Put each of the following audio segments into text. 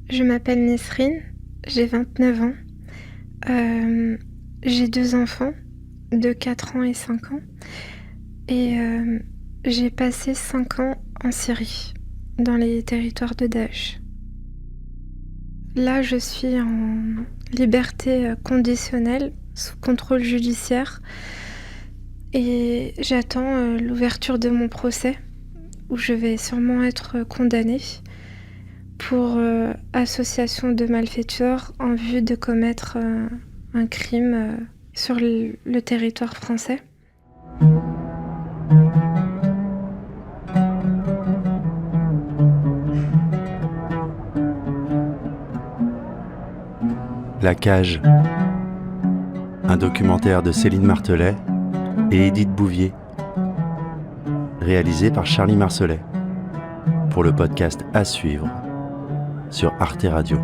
Je m'appelle Nesrine, j'ai 29 ans. J'ai 2 enfants de 4 ans et 5 ans et j'ai passé 5 ans en Syrie, dans les territoires de Daesh. Là, je suis en liberté conditionnelle, sous contrôle judiciaire et j'attends l'ouverture de mon procès où je vais sûrement être condamnée pour association de malfaiteurs en vue de commettre un crime sur le territoire français. La Cage, un documentaire de Céline Martelet et Édith Bouvier, réalisé par Charlie Marcelet, pour le podcast À suivre sur Arte Radio.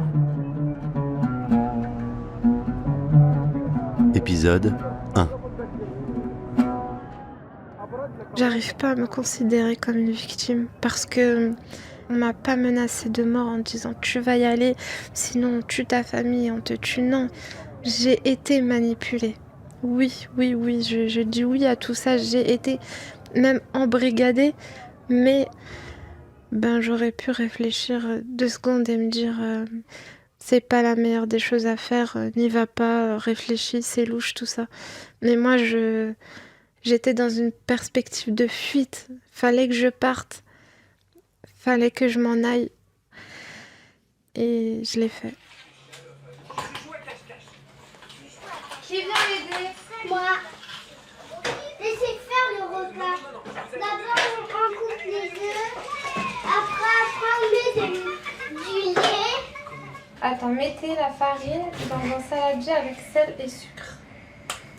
Épisode 1. J'arrive pas à me considérer comme une victime parce que on m'a pas menacé de mort en disant tu vas y aller, sinon on tue ta famille, on te tue. Non, j'ai été manipulée. Oui, je dis oui à tout ça. J'ai été même embrigadée, mais j'aurais pu réfléchir 2 secondes et me dire c'est pas la meilleure des choses à faire, n'y va pas, réfléchis, c'est louche tout ça. Mais moi j'étais dans une perspective de fuite, fallait que je parte, fallait que je m'en aille et je l'ai fait. Qui vient m'aider? Moi. Laissez faire le repas. D'abord, on coupe les œufs. Après, on met du lait. Attends, mettez la farine dans un saladier avec sel et sucre.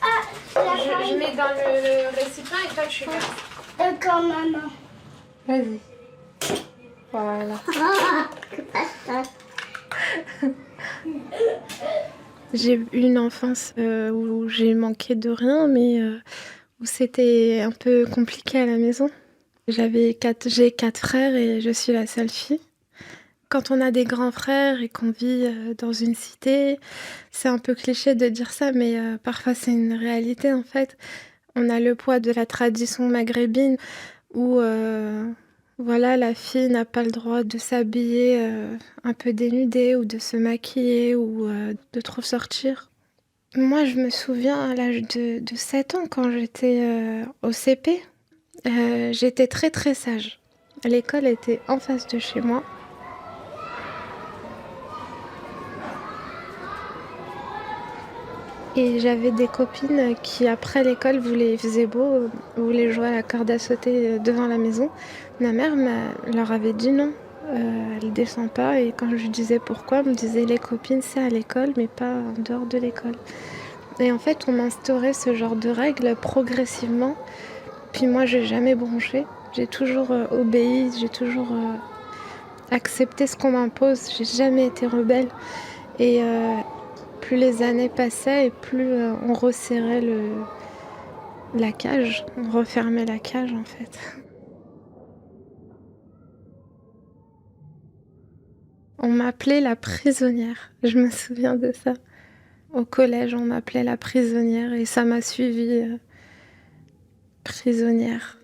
Ah, la Je farine. mets dans le récipient et toi tu verses. D'accord, maman. Vas-y. Voilà. J'ai eu une enfance où j'ai manqué de rien, mais où c'était un peu compliqué à la maison. J'ai 4 frères et je suis la seule fille. Quand on a des grands frères et qu'on vit dans une cité, c'est un peu cliché de dire ça, mais parfois c'est une réalité en fait. On a le poids de la tradition maghrébine où voilà, la fille n'a pas le droit de s'habiller un peu dénudée ou de se maquiller ou de trop sortir. Moi, je me souviens à l'âge de 7 ans, quand j'étais au CP, j'étais très très sage. L'école était en face de chez moi. Et j'avais des copines qui, après l'école, il faisait beau, voulaient jouer à la corde à sauter devant la maison. Ma mère leur avait dit non, elle descend pas. Et quand je lui disais pourquoi, elle me disait les copines, c'est à l'école, mais pas en dehors de l'école. Et en fait, on m'instaurait ce genre de règles progressivement. Puis moi, j'ai jamais bronché. J'ai toujours obéi, j'ai toujours accepté ce qu'on m'impose. J'ai jamais été rebelle. Et plus les années passaient et plus on resserrait la cage, on refermait la cage en fait. On m'appelait la prisonnière, je me souviens de ça. Au collège, on m'appelait la prisonnière et ça m'a suivie, prisonnière.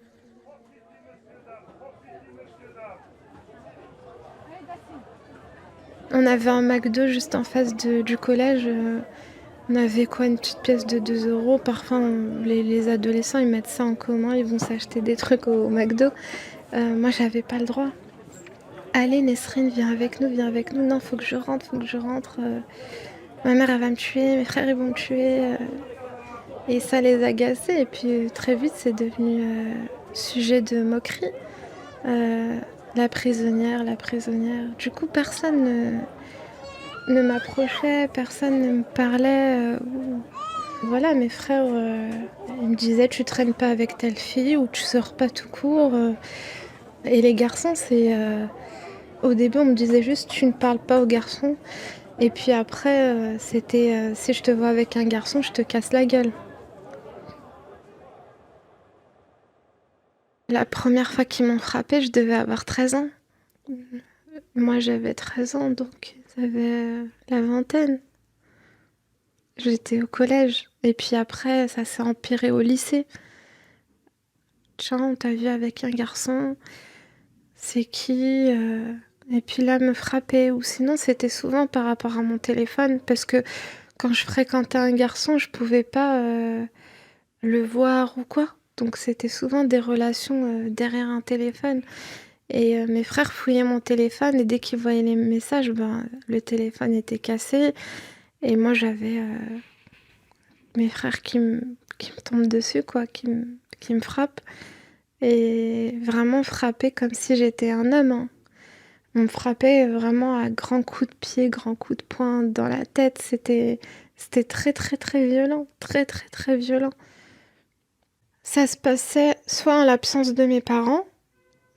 On avait un McDo juste en face du collège. On avait une petite pièce de 2 euros. Parfois, les adolescents, ils mettent ça en commun, ils vont s'acheter des trucs au McDo. Moi, j'avais pas le droit. Allez, Nesrine, viens avec nous, viens avec nous. Non, faut que je rentre. Ma mère, elle va me tuer, mes frères, ils vont me tuer. Et ça les agaçait. Et puis, très vite, c'est devenu sujet de moquerie. La prisonnière, la prisonnière. Du coup, personne ne m'approchait, personne ne me parlait. Voilà, mes frères, ils me disaient tu traînes pas avec telle fille ou tu sors pas tout court. Et les garçons, au début, on me disait juste tu ne parles pas aux garçons. Et puis après, c'était si je te vois avec un garçon, je te casse la gueule. La première fois qu'ils m'ont frappée, je devais avoir 13 ans. Moi, j'avais 13 ans, donc J'avais la vingtaine. J'étais au collège. Et puis après, ça s'est empiré au lycée. Tiens, on t'a vu avec un garçon. C'est qui Et puis là, me frapper. Ou sinon, c'était souvent par rapport à mon téléphone. Parce que quand je fréquentais un garçon, je pouvais pas le voir ou quoi. Donc c'était souvent des relations derrière un téléphone. Et mes frères fouillaient mon téléphone et dès qu'ils voyaient les messages, ben, le téléphone était cassé. Et moi, j'avais mes frères qui me tombent dessus, quoi, qui me frappent. Et vraiment frapper comme si j'étais un homme, hein. On me frappait vraiment à grands coups de pied, grands coups de poing dans la tête. C'était très, très, très violent. Très, très, très violent. Ça se passait soit en l'absence de mes parents,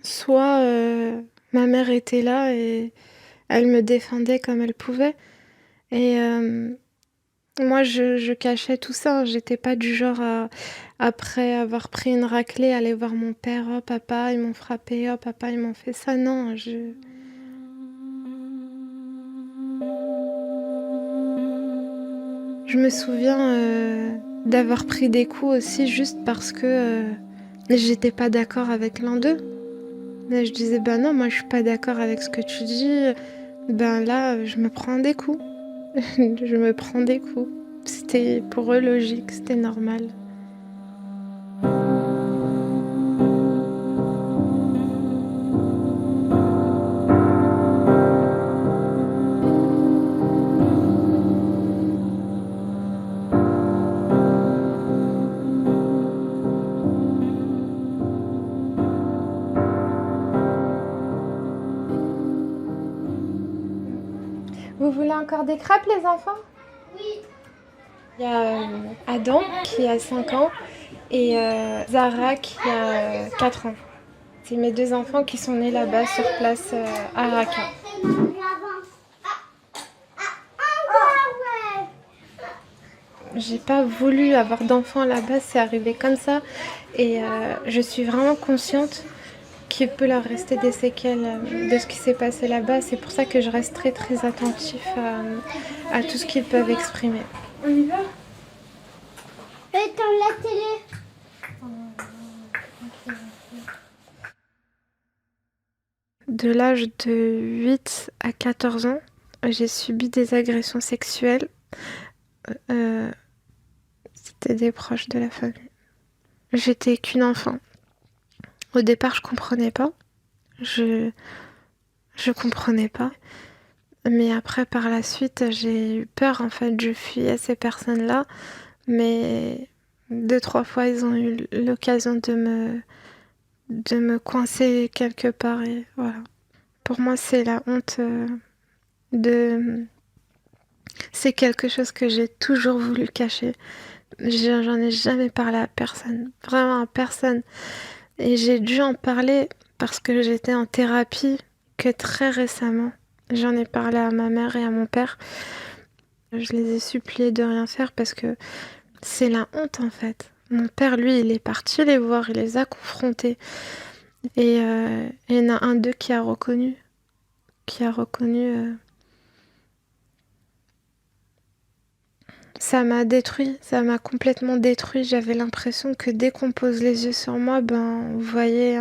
soit ma mère était là et elle me défendait comme elle pouvait. Et moi, je cachais tout ça. J'étais pas du genre à, après avoir pris une raclée, aller voir mon père. Oh papa, ils m'ont frappé. Oh papa, ils m'ont fait ça. Non, je me souviens d'avoir pris des coups aussi juste parce que j'étais pas d'accord avec l'un d'eux. Mais je disais, ben non, moi je suis pas d'accord avec ce que tu dis. Ben là, je me prends des coups. Je me prends des coups. C'était pour eux logique, c'était normal. Vous voulez encore des crêpes, les enfants? Oui. Il y a Adam qui a 5 ans et Zara qui a 4 ans. C'est mes 2 enfants qui sont nés là-bas sur place à Raqqa. J'ai pas voulu avoir d'enfants là-bas, c'est arrivé comme ça. Et je suis vraiment consciente qu'il peut leur rester des séquelles de ce qui s'est passé là-bas. C'est pour ça que je reste très très attentif à tout ce qu'ils peuvent exprimer. On y va? Éteins la télé. De l'âge de 8 à 14 ans, j'ai subi des agressions sexuelles. C'était des proches de la famille. J'étais qu'une enfant. Au départ, je comprenais pas. Je comprenais pas. Mais après, par la suite, j'ai eu peur, en fait. Je fuyais ces personnes-là. Mais 2-3 fois, ils ont eu l'occasion de me coincer quelque part. Et voilà. Pour moi, c'est la honte de... C'est quelque chose que j'ai toujours voulu cacher. J'en ai jamais parlé à personne. Vraiment à personne. Et j'ai dû en parler parce que j'étais en thérapie que très récemment. J'en ai parlé à ma mère et à mon père. Je les ai suppliés de rien faire parce que c'est la honte en fait. Mon père, lui, il est parti les voir, il les a confrontés. Et il y en a un d'eux qui a reconnu. Ça m'a détruit, ça m'a complètement détruit. J'avais l'impression que dès qu'on pose les yeux sur moi, ben, on voyait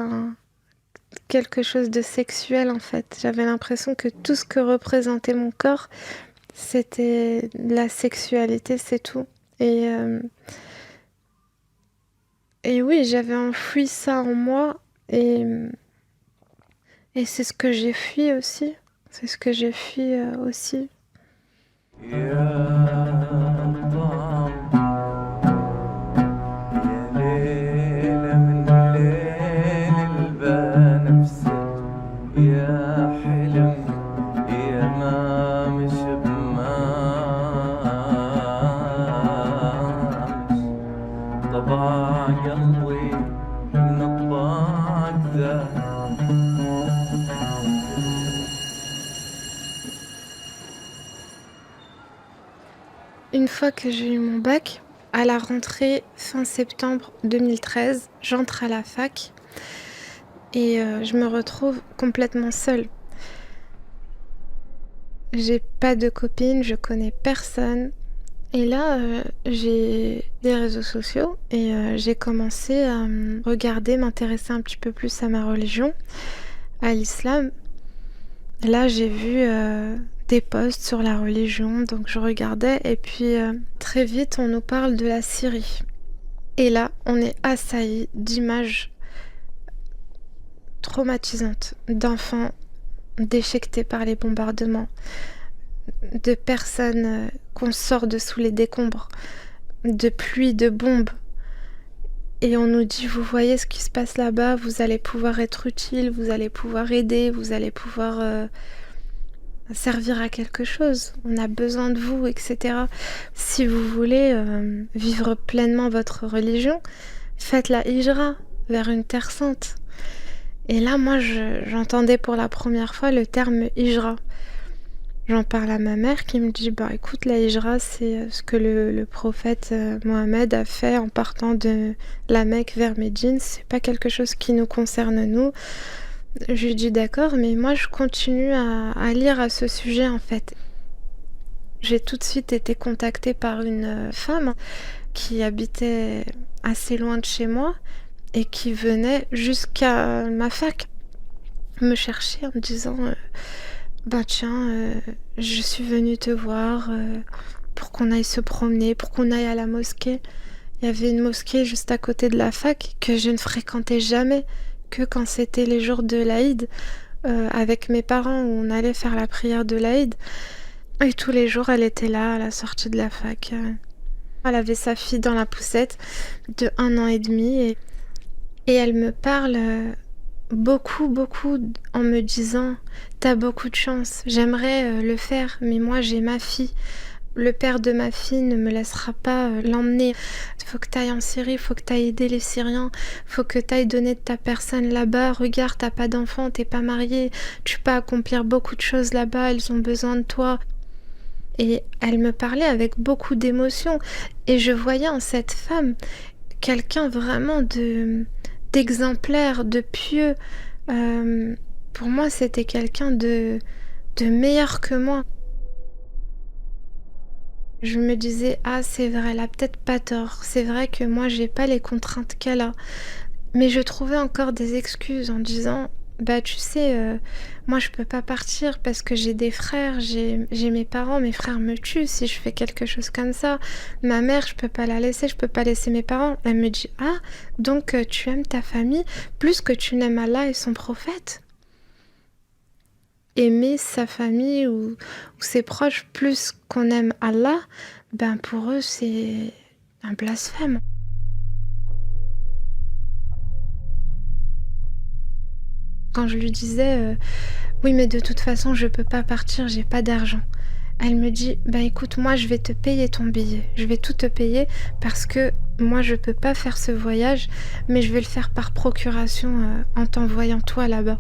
quelque chose de sexuel en fait. J'avais l'impression que tout ce que représentait mon corps, c'était la sexualité, c'est tout. Et oui, j'avais enfoui ça en moi et c'est ce que j'ai fui aussi. C'est ce que j'ai fui aussi. Une fois que j'ai eu mon bac, à la rentrée fin septembre 2013, j'entre à la fac et je me retrouve complètement seule. J'ai pas de copine, je connais personne. Et là, j'ai des réseaux sociaux et j'ai commencé à regarder, m'intéresser un petit peu plus à ma religion, à l'islam. Là, j'ai vu des posts sur la religion, donc je regardais et puis très vite, on nous parle de la Syrie. Et là, on est assailli d'images traumatisantes d'enfants déchiquetés par les bombardements, de personnes qu'on sort de sous les décombres, de pluie, de bombes. Et on nous dit, vous voyez ce qui se passe là-bas, vous allez pouvoir être utile, vous allez pouvoir aider, vous allez pouvoir servir à quelque chose. On a besoin de vous, etc. Si vous voulez vivre pleinement votre religion, faites la hijra vers une terre sainte. Et là, moi, j'entendais pour la première fois le terme hijra. J'en parle à ma mère qui me dit, bah écoute, la hijra, c'est ce que le prophète Mohammed a fait en partant de la Mecque vers Médine. C'est pas quelque chose qui nous concerne nous. Je lui dis d'accord, mais moi je continue à lire à ce sujet en fait. J'ai tout de suite été contactée par une femme qui habitait assez loin de chez moi et qui venait jusqu'à ma fac me chercher en me disant bah tiens, je suis venue te voir pour qu'on aille se promener, pour qu'on aille à la mosquée. Il y avait une mosquée juste à côté de la fac que je ne fréquentais jamais, que quand c'était les jours de l'Aïd, avec mes parents où on allait faire la prière de l'Aïd. Et tous les jours, elle était là à la sortie de la fac. Elle avait sa fille dans la poussette de 1 an et demi et elle me parle beaucoup en me disant « T'as beaucoup de chance, j'aimerais le faire, mais moi j'ai ma fille. Le père de ma fille ne me laissera pas l'emmener. Faut que t'ailles en Syrie, faut que t'ailles aider les Syriens, faut que t'ailles donner de ta personne là-bas. Regarde, t'as pas d'enfant, t'es pas mariée, tu peux accomplir beaucoup de choses là-bas, elles ont besoin de toi. » Et elle me parlait avec beaucoup d'émotion et je voyais en cette femme quelqu'un vraiment d'exemplaire, de pieux. Pour moi, c'était quelqu'un de meilleur que moi. Je me disais, ah c'est vrai, elle a peut-être pas tort, c'est vrai que moi j'ai pas les contraintes qu'elle a. Mais je trouvais encore des excuses en disant, bah tu sais, moi je peux pas partir parce que j'ai des frères, j'ai mes parents, mes frères me tuent si je fais quelque chose comme ça. Ma mère, je peux pas la laisser, je peux pas laisser mes parents. Elle me dit, ah, donc tu aimes ta famille plus que tu n'aimes Allah et son prophète? Aimer sa famille ou ses proches plus qu'on aime Allah, ben pour eux c'est un blasphème. Quand je lui disais oui mais de toute façon je peux pas partir, j'ai pas d'argent. Elle me dit bah écoute moi je vais te payer ton billet, je vais tout te payer parce que moi je peux pas faire ce voyage mais je vais le faire par procuration en t'envoyant toi là-bas.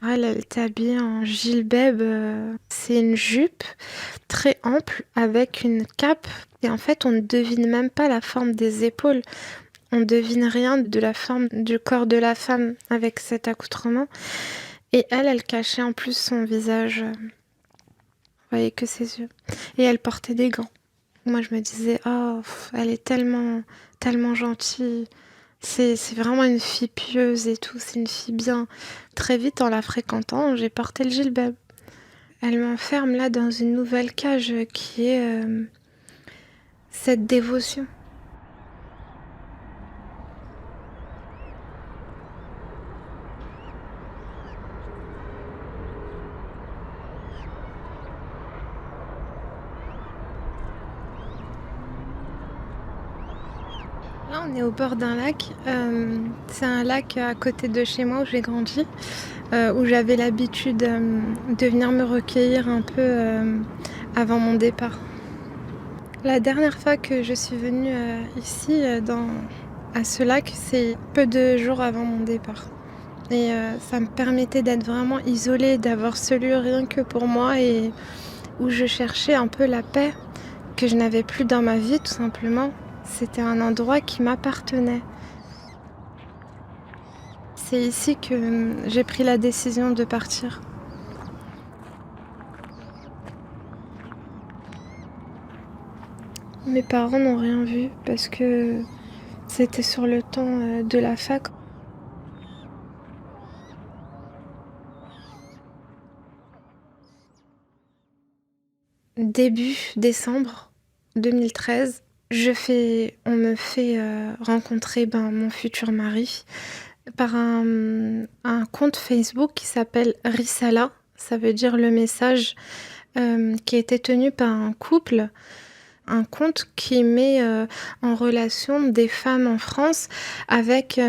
Elle était habillée en gilbeb, c'est une jupe très ample avec une cape et en fait on ne devine même pas la forme des épaules. On devine rien de la forme du corps de la femme avec cet accoutrement. Et elle cachait en plus son visage. Vous voyez que ses yeux. Et elle portait des gants. Moi je me disais, oh, elle est tellement gentille. C'est vraiment une fille pieuse et tout, c'est une fille bien. Très vite, en la fréquentant, j'ai porté le gilbeb. Elle m'enferme là dans une nouvelle cage qui est cette dévotion. Là, on est au bord d'un lac. C'est un lac à côté de chez moi où j'ai grandi, où j'avais l'habitude de venir me recueillir un peu avant mon départ. La dernière fois que je suis venue ici, à ce lac, c'est peu de jours avant mon départ. Et ça me permettait d'être vraiment isolée, d'avoir ce lieu rien que pour moi et où je cherchais un peu la paix que je n'avais plus dans ma vie, tout simplement. C'était un endroit qui m'appartenait. c'est ici que j'ai pris la décision de partir. Mes parents n'ont rien vu parce que c'était sur le temps de la fac. Début décembre 2013, on me fait rencontrer mon futur mari par un compte Facebook qui s'appelle Risala. Ça veut dire le message qui a été tenu par un couple. Un compte qui met en relation des femmes en France avec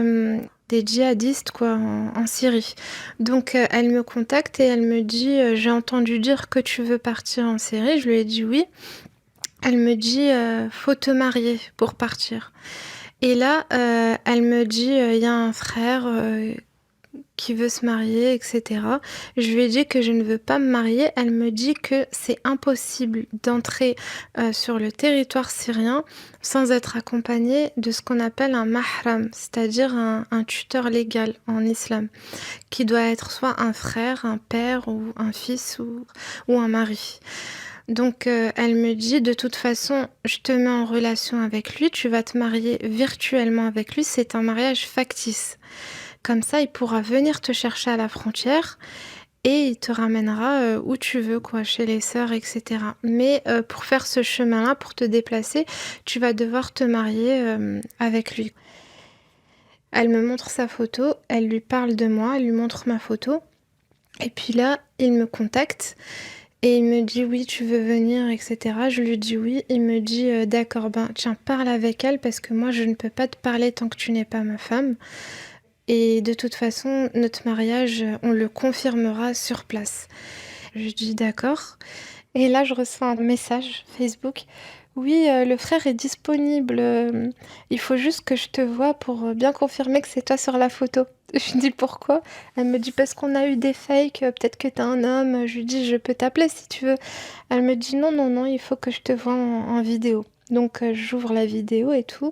des djihadistes quoi, en Syrie. Donc elle me contacte et elle me dit j'ai entendu dire que tu veux partir en Syrie. Je lui ai dit oui. Elle me dit faut te marier pour partir. Et là, elle me dit il y a un frère qui veut se marier, etc. Je lui ai dit que je ne veux pas me marier. Elle me dit que c'est impossible d'entrer sur le territoire syrien sans être accompagnée de ce qu'on appelle un mahram, c'est-à-dire un tuteur légal en islam, qui doit être soit un frère, un père ou un fils ou un mari. Donc elle me dit de toute façon, je te mets en relation avec lui, tu vas te marier virtuellement avec lui, c'est un mariage factice. Comme ça, il pourra venir te chercher à la frontière et il te ramènera où tu veux, quoi, chez les sœurs, etc. Mais pour faire ce chemin-là, pour te déplacer, tu vas devoir te marier avec lui. Elle me montre sa photo, elle lui parle de moi, elle lui montre ma photo. Et puis là, il me contacte et il me dit oui, tu veux venir, etc. Je lui dis oui. Il me dit d'accord, tiens, parle avec elle parce que moi, je ne peux pas te parler tant que tu n'es pas ma femme. Et de toute façon, notre mariage, on le confirmera sur place. Je dis d'accord. Et là, je reçois un message Facebook. Oui, le frère est disponible. Il faut juste que je te voie pour bien confirmer que c'est toi sur la photo. Je lui dis pourquoi. Elle me dit parce qu'on a eu des fakes, peut-être que t'es un homme. Je lui dis je peux t'appeler si tu veux. Elle me dit non, il faut que je te voie en vidéo. Donc j'ouvre la vidéo et tout.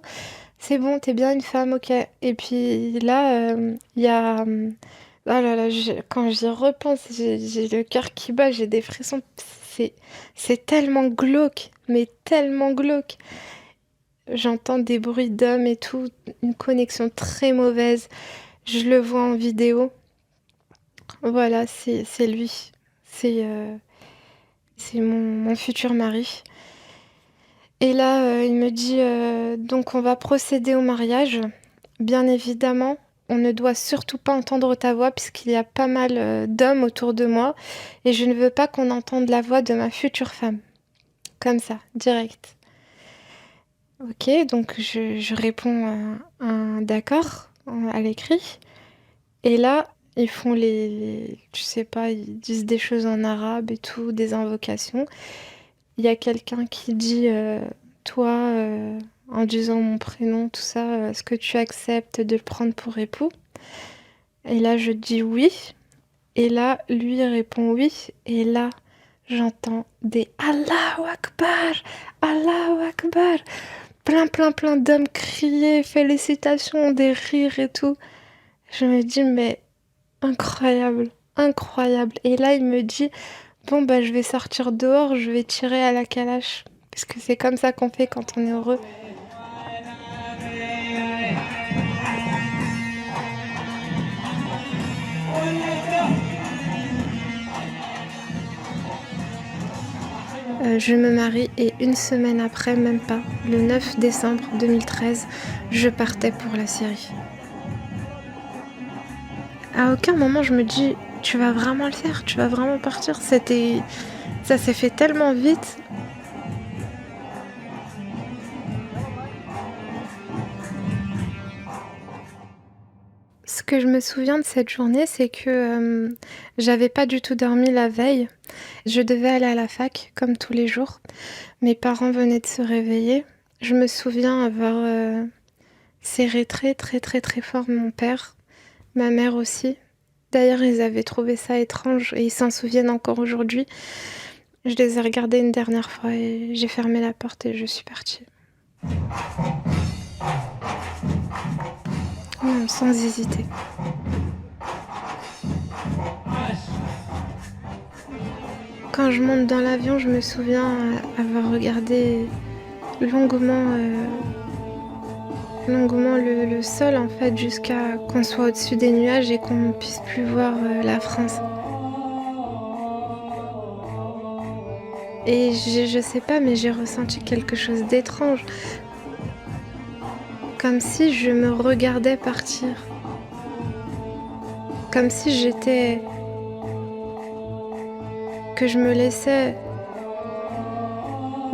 C'est bon, t'es bien une femme, ok. Et puis là, il y a... Oh là là, quand j'y repense, j'ai le cœur qui bat, j'ai des frissons. C'est tellement glauque, mais tellement glauque. J'entends des bruits d'hommes et tout, une connexion très mauvaise. Je le vois en vidéo. Voilà, c'est lui. C'est mon futur mari. Et là, il me dit donc on va procéder au mariage. Bien évidemment, on ne doit surtout pas entendre ta voix puisqu'il y a pas mal d'hommes autour de moi et je ne veux pas qu'on entende la voix de ma future femme. Comme ça, direct. Ok, donc je réponds un d'accord à l'écrit. Et là, ils font je sais pas, ils disent des choses en arabe et tout, des invocations. Il y a quelqu'un qui dit toi, en disant mon prénom, tout ça, est-ce que tu acceptes de le prendre pour époux? Et là, je dis oui. Et là, lui répond oui. Et là, j'entends des Allahu Akbar, Allahu Akbar. Plein d'hommes crier, félicitations, des rires et tout. Je me dis, mais incroyable, incroyable. Et là, il me dit, bon, je vais sortir dehors, je vais tirer à la calache. Parce que c'est comme ça qu'on fait quand on est heureux. Je me marie et une semaine après, même pas, le 9 décembre 2013, je partais pour la Syrie. À aucun moment je me dis tu vas vraiment le faire, tu vas vraiment partir. Ça s'est fait tellement vite. Ce que je me souviens de cette journée, c'est que j'avais pas du tout dormi la veille. Je devais aller à la fac, comme tous les jours. Mes parents venaient de se réveiller. Je me souviens avoir serré très fort mon père, ma mère aussi. D'ailleurs, ils avaient trouvé ça étrange et ils s'en souviennent encore aujourd'hui. Je les ai regardés une dernière fois et j'ai fermé la porte et je suis partie. Non, sans hésiter. Quand je monte dans l'avion, je me souviens avoir regardé longuement, le sol en fait jusqu'à qu'on soit au-dessus des nuages et qu'on ne puisse plus voir la France. Et je sais pas, mais j'ai ressenti quelque chose d'étrange, comme si je me regardais partir, comme si que je me laissais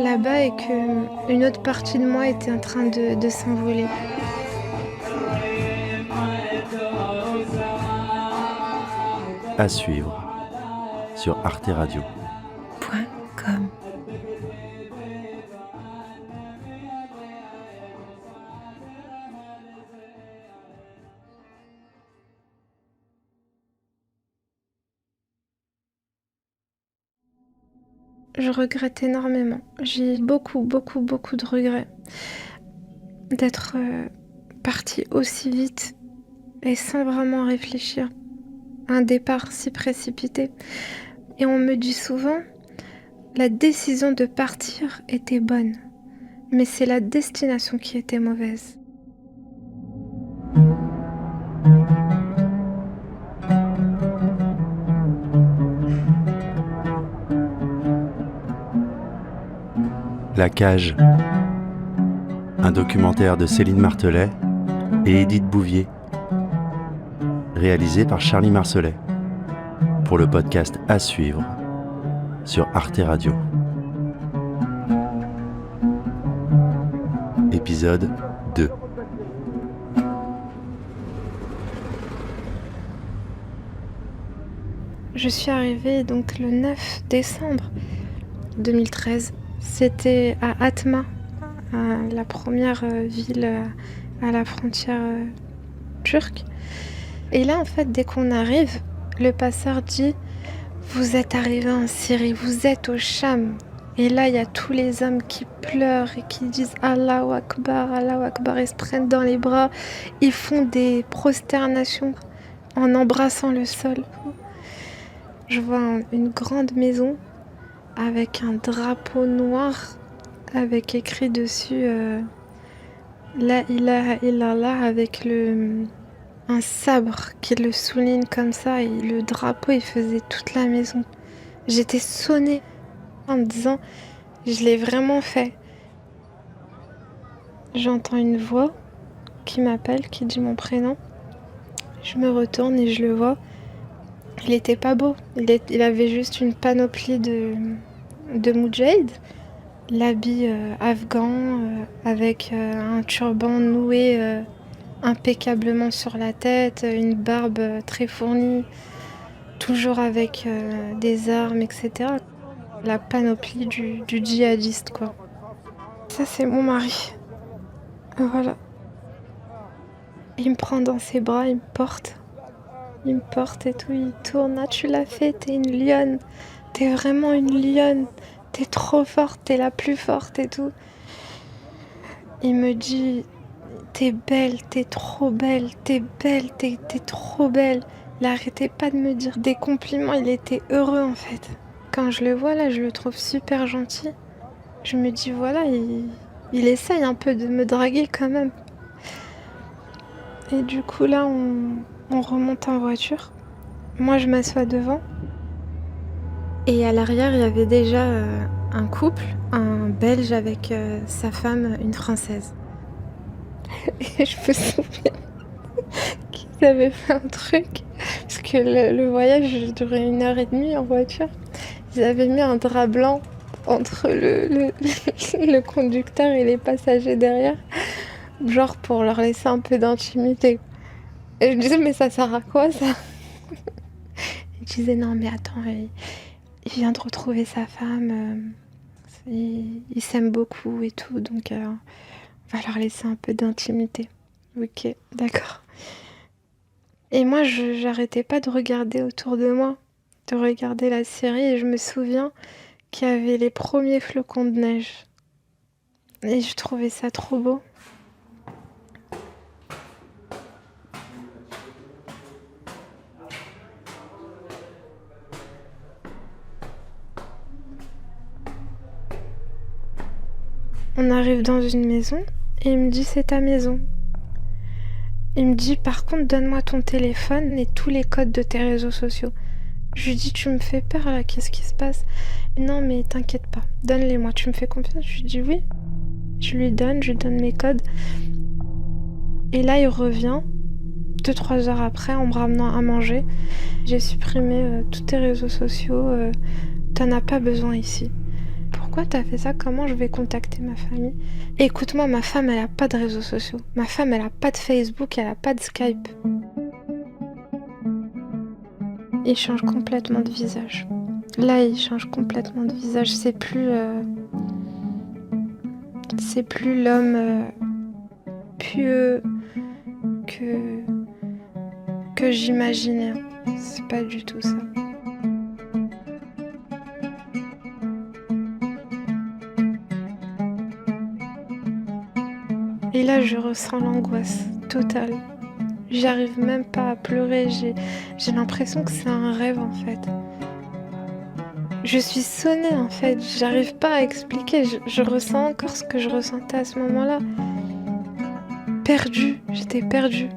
là-bas et que une autre partie de moi était en train de s'envoler. À suivre sur Arte Radio. .com. Je regrette énormément. J'ai beaucoup de regrets d'être partie aussi vite et sans vraiment réfléchir. Un départ si précipité. Et on me dit souvent, la décision de partir était bonne, mais c'est la destination qui était mauvaise. La Cage, un documentaire de Céline Martelet et Édith Bouvier, réalisé par Charlie Marcelet, pour le podcast À suivre sur Arte Radio. Épisode 2. Je suis arrivée donc le 9 décembre 2013. C'était à Atma, la première ville à la frontière turque. Et là, en fait, dès qu'on arrive, le passeur dit « Vous êtes arrivés en Syrie, vous êtes au Cham ». Et là, il y a tous les hommes qui pleurent et qui disent « Allahu Akbar », ils se prennent dans les bras, ils font des prosternations en embrassant le sol. Je vois une grande maison avec un drapeau noir avec écrit dessus La ilaha illallah avec un sabre qui le souligne comme ça et le drapeau il faisait toute la maison. J'étais sonnée en me disant je l'ai vraiment fait. J'entends une voix qui m'appelle, qui dit mon prénom. Je me retourne et je le vois. Il était pas beau, il avait juste une panoplie de moudjahid, l'habit afghan avec un turban noué impeccablement sur la tête, une barbe très fournie, toujours avec des armes, etc. La panoplie du djihadiste, quoi. Ça, c'est mon mari. Voilà. Il me prend dans ses bras, il me porte. Il me porte et tout, il tourne. Ah, tu l'as fait, t'es une lionne. T'es vraiment une lionne. T'es trop forte, t'es la plus forte et tout. Il me dit, t'es belle, t'es trop belle, t'es belle, t'es trop belle. Il arrêtait pas de me dire des compliments, il était heureux en fait. Quand je le vois là, je le trouve super gentil. Je me dis voilà, il essaye un peu de me draguer quand même. Et du coup là, on remonte en voiture. Moi, je m'assois devant. Et à l'arrière, il y avait déjà un couple, un Belge avec sa femme, une Française. Et je me souviens qu'ils avaient fait un truc, parce que le voyage durait 1h30 en voiture. Ils avaient mis un drap blanc entre le conducteur et les passagers derrière, genre pour leur laisser un peu d'intimité. Et je me disais, mais ça sert à quoi ça? Il disait, non mais attends, il vient de retrouver sa femme, il s'aime beaucoup et tout, donc on va leur laisser un peu d'intimité. Ok, d'accord. Et moi, j'arrêtais pas de regarder autour de moi, de regarder la série, et je me souviens qu'il y avait les premiers flocons de neige. Et je trouvais ça trop beau. On arrive dans une maison et il me dit c'est ta maison. Il me dit par contre donne-moi ton téléphone et tous les codes de tes réseaux sociaux. Je lui dis tu me fais peur là, qu'est-ce qui se passe? Non mais t'inquiète pas, donne-les-moi, tu me fais confiance? Je lui dis oui. Je lui donne mes codes. Et là il revient 2-3 heures après en me ramenant à manger. J'ai supprimé tous tes réseaux sociaux, t'en as pas besoin ici. Pourquoi t'as fait ça? Comment je vais contacter ma famille? Écoute-moi, ma femme elle a pas de réseaux sociaux. Ma femme elle a pas de Facebook, elle a pas de Skype. Il change complètement de visage. Là il change complètement de visage. C'est plus l'homme pieux que j'imaginais. C'est pas du tout ça. Et là, je ressens l'angoisse totale. J'arrive même pas à pleurer. J'ai l'impression que c'est un rêve en fait. Je suis sonnée en fait. J'arrive pas à expliquer. Je ressens encore ce que je ressentais à ce moment-là. Perdue. J'étais perdue.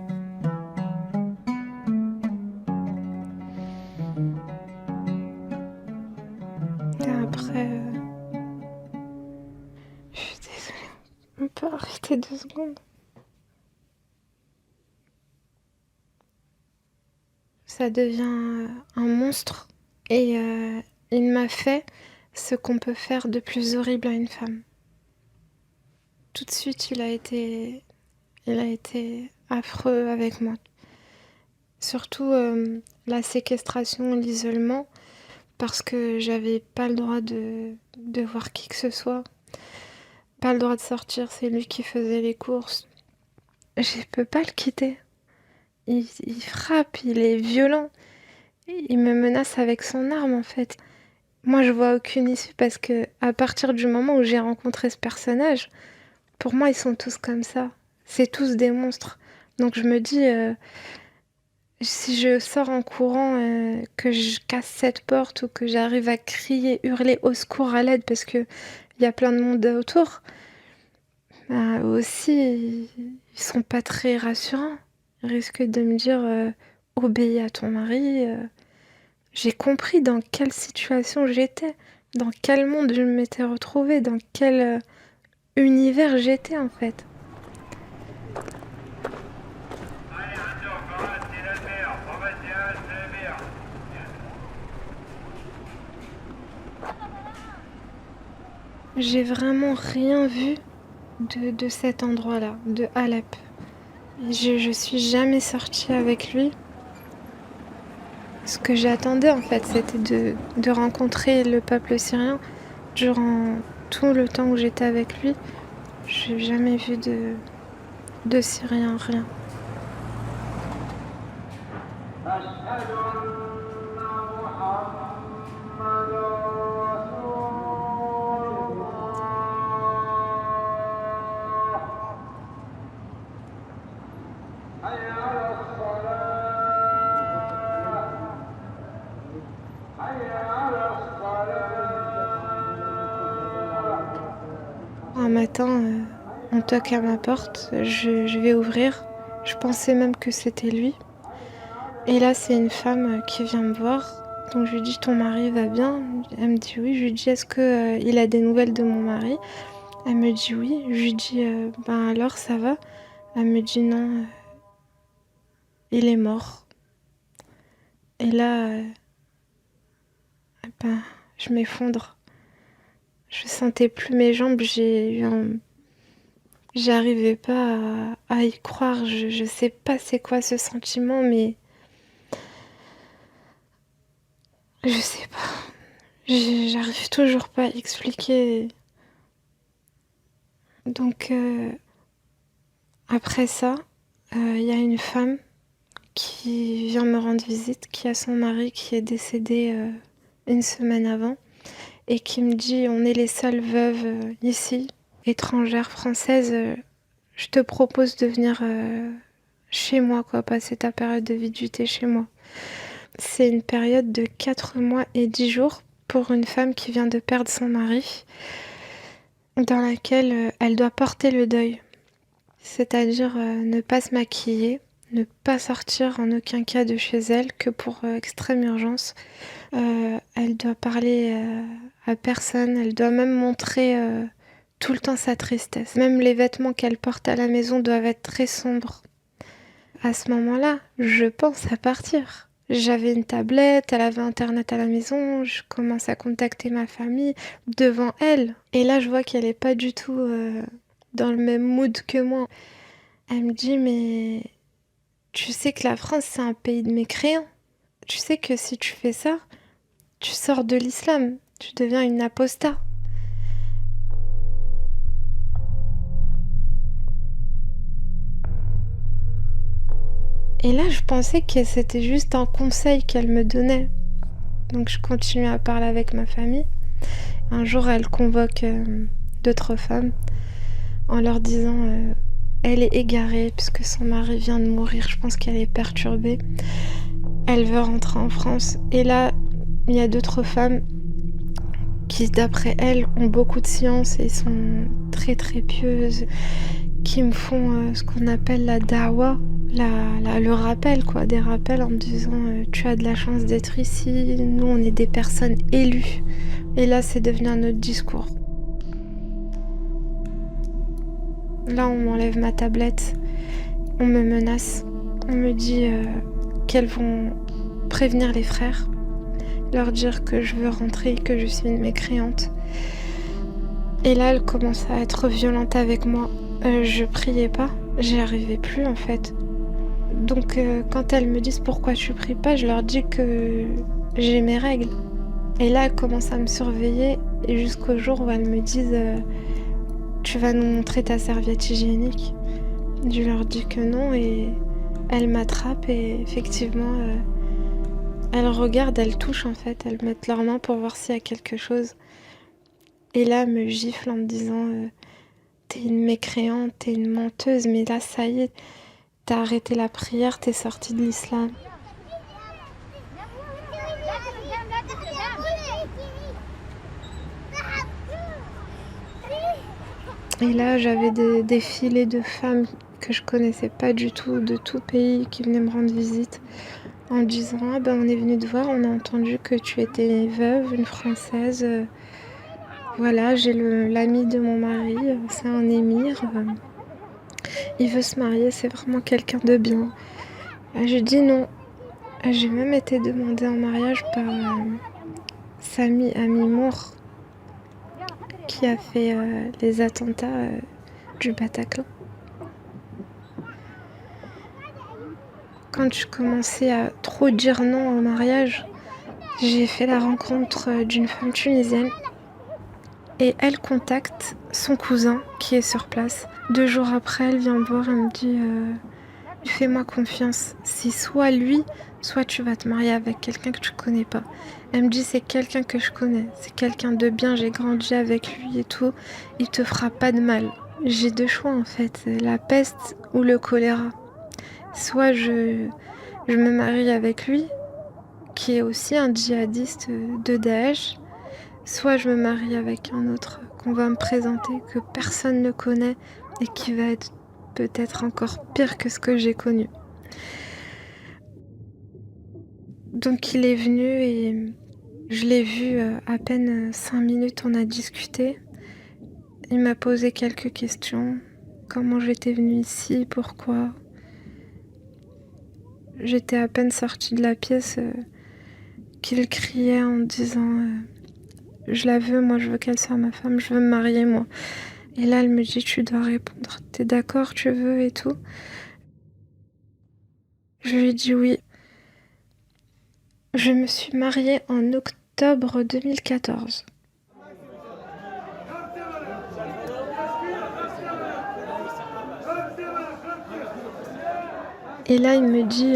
Et après, je suis désolée. On peut arrêter 2 secondes. Ça devient un monstre et il m'a fait ce qu'on peut faire de plus horrible à une femme. Tout de suite, il a été affreux avec moi. Surtout la séquestration, l'isolement, parce que j'avais pas le droit de voir qui que ce soit. Pas le droit de sortir, c'est lui qui faisait les courses. Je peux pas le quitter. Il frappe, il est violent. Il me menace avec son arme en fait. Moi je vois aucune issue parce que à partir du moment où j'ai rencontré ce personnage, pour moi ils sont tous comme ça. C'est tous des monstres. Donc je me dis, si je sors en courant, que je casse cette porte ou que j'arrive à crier, hurler au secours, à l'aide parce que il y a plein de monde autour, bah, eux aussi ils sont pas très rassurants. Ils risquent de me dire obéis à ton mari. J'ai compris dans quelle situation j'étais, dans quel monde je m'étais retrouvée, dans quel univers j'étais en fait. J'ai vraiment rien vu de cet endroit-là, de Alep. Je suis jamais sortie avec lui. Ce que j'attendais en fait, c'était de rencontrer le peuple syrien. Durant tout le temps où j'étais avec lui, j'ai jamais vu de Syriens, rien. Un matin, on toque à ma porte, je vais ouvrir. Je pensais même que c'était lui. Et là, c'est une femme qui vient me voir. Donc je lui dis ton mari va bien? Elle me dit oui. Je lui dis est-ce que il a des nouvelles de mon mari? Elle me dit oui. Je lui dis ben alors ça va? Elle me dit non, il est mort. Et là, ben, je m'effondre. Je sentais plus mes jambes, j'arrivais pas à y croire. Je sais pas c'est quoi ce sentiment, mais je sais pas. J'arrive toujours pas à expliquer. Donc après ça, il y a une femme qui vient me rendre visite, qui a son mari qui est décédé 1 semaine avant et qui me dit on est les seules veuves ici, étrangères françaises, je te propose de venir chez moi, quoi, passer ta période de viduité chez moi. C'est une période de 4 mois et 10 jours pour une femme qui vient de perdre son mari. dans laquelle elle doit porter le deuil. C'est-à-dire ne pas se maquiller, ne pas sortir en aucun cas de chez elle que pour extrême urgence. Elle doit parler à personne, elle doit même montrer tout le temps sa tristesse. Même les vêtements qu'elle porte à la maison doivent être très sombres. À ce moment-là, je pense à partir. J'avais une tablette, elle avait internet à la maison, je commence à contacter ma famille devant elle. Et là, je vois qu'elle est pas du tout dans le même mood que moi. Elle me dit, mais tu sais que la France, c'est un pays de mécréants. Tu sais que si tu fais ça, tu sors de l'islam, tu deviens une apostat. Et là, je pensais que c'était juste un conseil qu'elle me donnait. Donc je continue à parler avec ma famille. Un jour, elle convoque d'autres femmes en leur disant elle est égarée puisque son mari vient de mourir, je pense qu'elle est perturbée. Elle veut rentrer en France. Et là, il y a d'autres femmes qui, d'après elles, ont beaucoup de science et sont très très pieuses, qui me font ce qu'on appelle la dawa, le rappel, quoi, des rappels en me disant tu as de la chance d'être ici, nous on est des personnes élues. Et là, c'est devenu un autre discours. Là, on m'enlève ma tablette, on me menace, on me dit qu'elles vont prévenir les frères, leur dire que je veux rentrer, que je suis une mécréante. Et là, elle commence à être violente avec moi. Je priais pas, j'y arrivais plus en fait. Donc quand elles me disent pourquoi tu pries pas, je leur dis que j'ai mes règles. Et là, elles commencent à me surveiller et jusqu'au jour où elles me disent tu vas nous montrer ta serviette hygiénique. Je leur dis que non et elles m'attrapent et effectivement elles regardent, elles touchent en fait, elles mettent leurs mains pour voir s'il y a quelque chose. Et là, elles me giflent en me disant t'es une mécréante, t'es une menteuse, mais là ça y est, t'as arrêté la prière, t'es sortie de l'islam. Et là, j'avais des défilés de femmes que je connaissais pas du tout, de tout pays, qui venaient me rendre visite en me disant ah ben on est venu te voir, on a entendu que tu étais veuve, une Française. Voilà, j'ai l'ami de mon mari, c'est un émir. Il veut se marier, c'est vraiment quelqu'un de bien. J'ai dit non. J'ai même été demandée en mariage par Sami Amimour, qui a fait les attentats du Bataclan. Quand je commençais à trop dire non au mariage, j'ai fait la rencontre d'une femme tunisienne et elle contacte son cousin qui est sur place. 2 jours après, elle vient me voir et me dit fais-moi confiance, c'est soit lui, soit tu vas te marier avec quelqu'un que tu connais pas. Elle me dit c'est quelqu'un que je connais, c'est quelqu'un de bien, j'ai grandi avec lui et tout, il te fera pas de mal. J'ai 2 choix en fait, la peste ou le choléra. Soit je me marie avec lui, qui est aussi un djihadiste de Daesh, soit je me marie avec un autre qu'on va me présenter, que personne ne connaît et qui va être peut-être encore pire que ce que j'ai connu. Donc il est venu et je l'ai vu à peine 5 minutes, on a discuté. Il m'a posé quelques questions. Comment j'étais venue ici, pourquoi. J'étais à peine sortie de la pièce qu'il criait en disant je la veux, moi je veux qu'elle soit ma femme, je veux me marier moi. Et là elle me dit tu dois répondre, t'es d'accord, tu veux et tout. Je lui ai dit oui. Je me suis mariée en octobre 2014. Et là, il me dit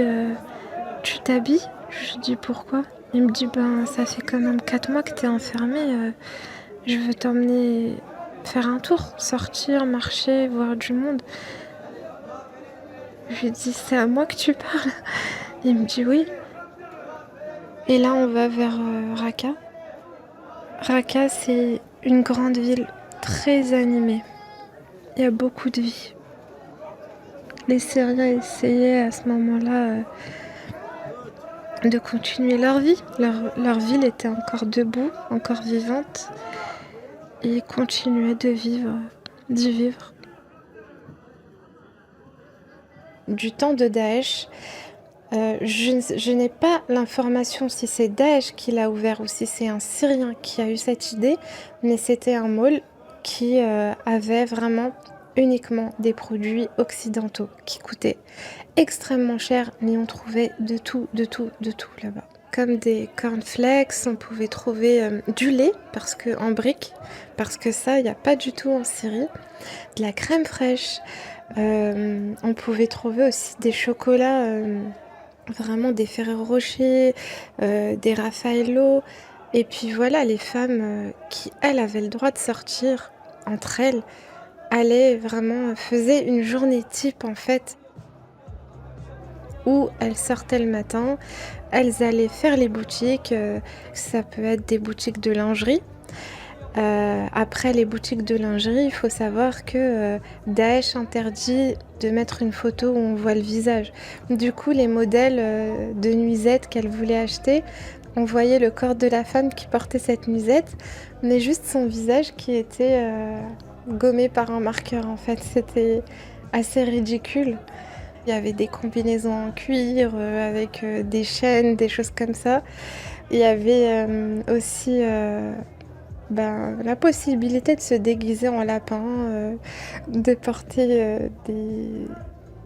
tu t'habilles ? Je lui dis pourquoi ? Il me dit ben ça fait quand même 4 mois que t'es enfermée. Je veux t'emmener faire un tour, sortir, marcher, voir du monde. Je lui dis c'est à moi que tu parles ? Il me dit oui. Et là, on va vers Raqqa. Raqqa, c'est une grande ville très animé. Il y a beaucoup de vie. Les Syriens essayaient à ce moment-là de continuer leur vie. Leur ville était encore debout, encore vivante. Et ils continuaient d'y vivre. Du temps de Daesh, je n'ai pas l'information si c'est Daesh qui l'a ouvert ou si c'est un Syrien qui a eu cette idée, mais c'était un mall qui avait vraiment uniquement des produits occidentaux qui coûtaient extrêmement cher, mais on trouvait de tout là-bas. Comme des cornflakes, on pouvait trouver du lait en briques, parce que ça, il n'y a pas du tout en Syrie. De la crème fraîche. On pouvait trouver aussi des chocolats, vraiment des Ferrero Rocher, des Raffaello. Et puis voilà, les femmes qui, elles, avaient le droit de sortir entre elles, faisaient une journée type en fait, où elles sortaient le matin, elles allaient faire les boutiques, ça peut être des boutiques de lingerie. Après les boutiques de lingerie, il faut savoir que Daesh interdit de mettre une photo où on voit le visage. Du coup, les modèles de nuisettes qu'elle voulait acheter, on voyait le corps de la femme qui portait cette nuisette, mais juste son visage qui était gommé par un marqueur en fait. C'était assez ridicule. Il y avait des combinaisons en cuir avec des chaînes, des choses comme ça. Il y avait aussi la possibilité de se déguiser en lapin, de porter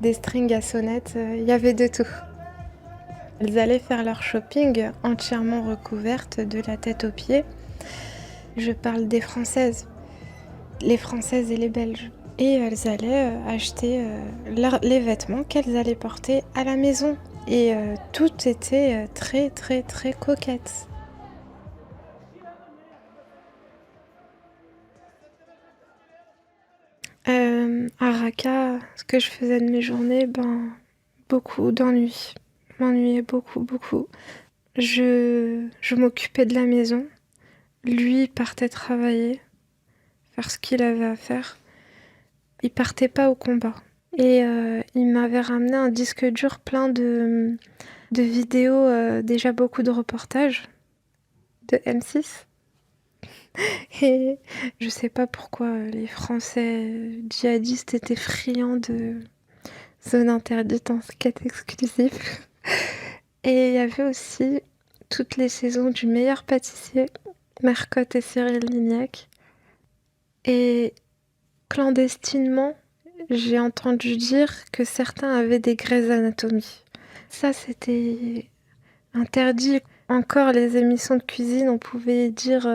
des strings à sonnettes, il y avait de tout. Elles allaient faire leur shopping entièrement recouvertes de la tête aux pieds. Je parle des Françaises, les Françaises et les Belges. Et elles allaient acheter les vêtements qu'elles allaient porter à la maison. Et tout était très très très coquette. À Raqqa, ce que je faisais de mes journées, beaucoup d'ennuis. Je m'ennuyais beaucoup. Je m'occupais de la maison. Lui partait travailler, faire ce qu'il avait à faire. Il partait pas au combat. Et il m'avait ramené un disque dur plein de vidéos, déjà beaucoup de reportages de M6. Et je sais pas pourquoi les Français djihadistes étaient friands de zone interdite en skate exclusif. Et il y avait aussi toutes les saisons du meilleur pâtissier, Mercotte et Cyril Lignac. Et clandestinement, j'ai entendu dire que certains avaient des Grey's Anatomy. Ça, c'était interdit. Encore les émissions de cuisine, on pouvait dire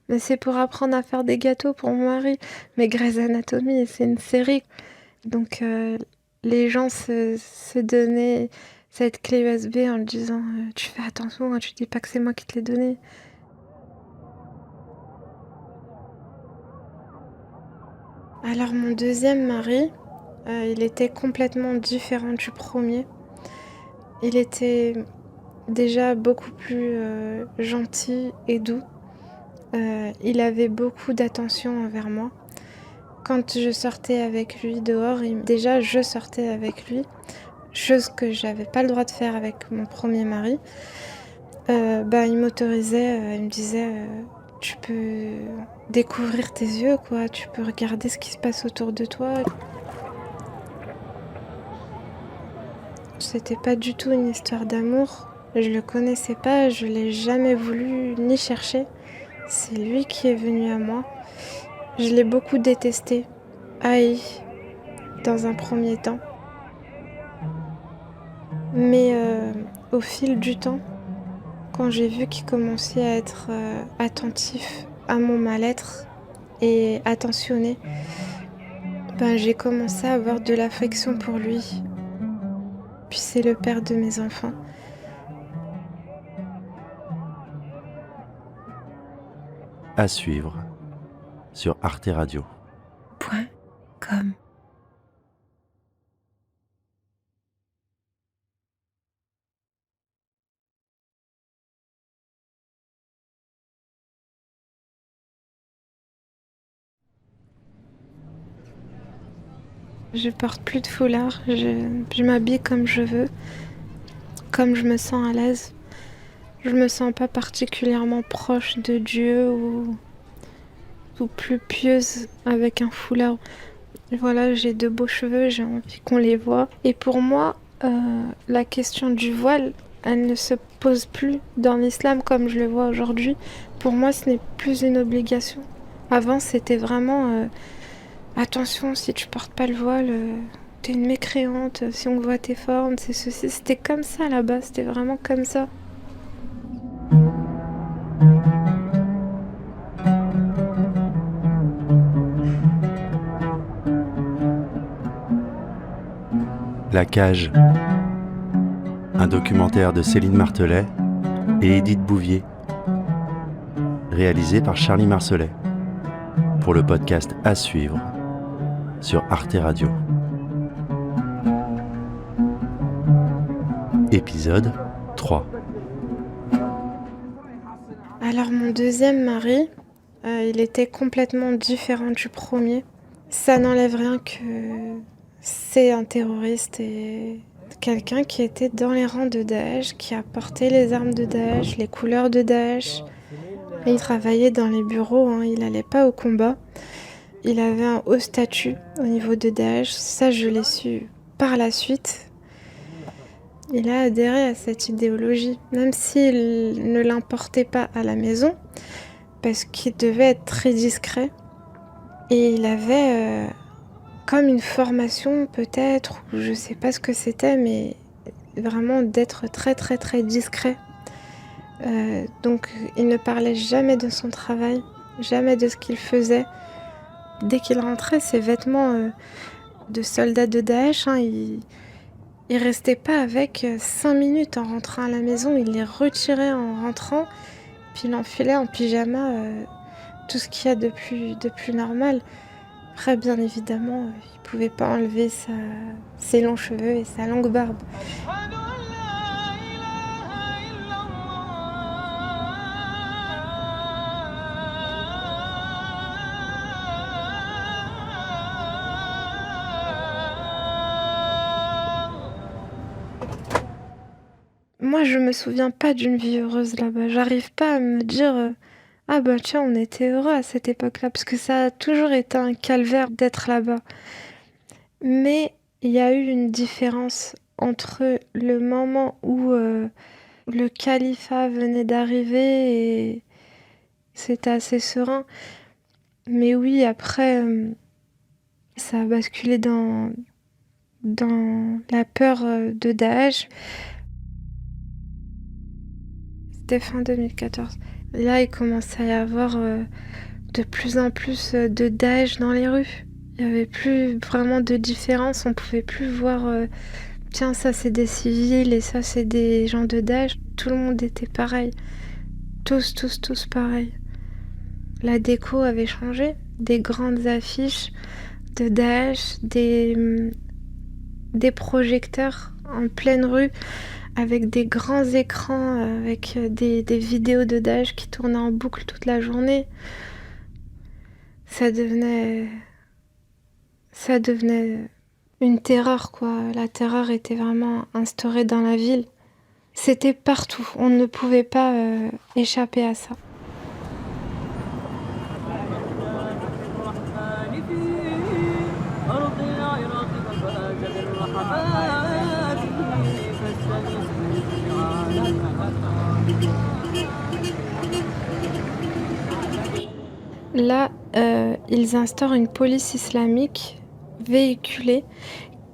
mais c'est pour apprendre à faire des gâteaux pour mon mari. Mais Grey's Anatomy, c'est une série. Donc les gens se donnaient cette clé USB en le disant tu fais attention, hein, tu dis pas que c'est moi qui te l'ai donnée. Alors mon deuxième mari, il était complètement différent du premier. Il était déjà beaucoup plus gentil et doux. Il avait beaucoup d'attention envers moi. Quand je sortais avec lui dehors, déjà je sortais avec lui, chose que j'avais pas le droit de faire avec mon premier mari. Il m'autorisait, il me disait tu peux découvrir tes yeux, quoi, tu peux regarder ce qui se passe autour de toi. C'était pas du tout une histoire d'amour. Je le connaissais pas, je l'ai jamais voulu ni cherché. C'est lui qui est venu à moi. Je l'ai beaucoup détesté, haï, dans un premier temps. Mais au fil du temps, quand j'ai vu qu'il commençait à être attentif à mon mal-être et attentionné, j'ai commencé à avoir de l'affection pour lui. Puis c'est le père de mes enfants. À suivre sur Arte Radio. .com Je porte plus de foulard, je m'habille comme je veux, comme je me sens à l'aise. Je me sens pas particulièrement proche de Dieu ou plus pieuse avec un foulard. Voilà, j'ai de beaux cheveux, j'ai envie qu'on les voie. Et pour moi, la question du voile, elle ne se pose plus dans l'islam comme je le vois aujourd'hui. Pour moi, ce n'est plus une obligation. Avant, c'était vraiment attention, si tu portes pas le voile, t'es une mécréante, si on voit tes formes, c'est ceci. C'était comme ça là-bas, c'était vraiment comme ça. La cage, un documentaire de Céline Martelet et Édith Bouvier, réalisé par Charlie Marcelet, pour le podcast à suivre sur Arte Radio. Épisode 3. Alors mon deuxième mari, il était complètement différent du premier. Ça n'enlève rien que c'est un terroriste et quelqu'un qui était dans les rangs de Daesh, qui a porté les armes de Daesh, les couleurs de Daesh. Il travaillait dans les bureaux, il n'allait pas au combat. Il avait un haut statut au niveau de Daesh, ça je l'ai su par la suite. Il a adhéré à cette idéologie, même s'il ne l'importait pas à la maison, parce qu'il devait être très discret. Et il avait comme une formation peut-être, ou je sais pas ce que c'était, mais vraiment d'être très très très discret. Donc il ne parlait jamais de son travail, jamais de ce qu'il faisait. Dès qu'il rentrait, ses vêtements de soldat de Daesh, il restait pas avec 5 minutes en rentrant à la maison, il les retirait en rentrant, puis il enfilait en pyjama tout ce qu'il y a de plus normal. Après, bien évidemment, il pouvait pas enlever ses longs cheveux et sa longue barbe. Moi, je me souviens pas d'une vie heureuse là-bas. J'arrive pas à me dire ah bah tiens, on était heureux à cette époque-là, parce que ça a toujours été un calvaire d'être là-bas. Mais il y a eu une différence entre le moment où le califat venait d'arriver et c'était assez serein. Mais oui, après, ça a basculé dans la peur de Daesh. C'était fin 2014. Là, il commençait à y avoir de plus en plus de Daesh dans les rues. Il n'y avait plus vraiment de différence. On pouvait plus voir tiens, ça c'est des civils et ça c'est des gens de Daesh. Tout le monde était pareil. Tous pareil. La déco avait changé. Des grandes affiches de Daesh, des projecteurs en pleine rue, avec des grands écrans, avec des vidéos de Daesh qui tournaient en boucle toute la journée. Ça devenait une terreur, quoi. La terreur était vraiment instaurée dans la ville. C'était partout. On ne pouvait pas échapper à ça. Là, ils instaurent une police islamique véhiculée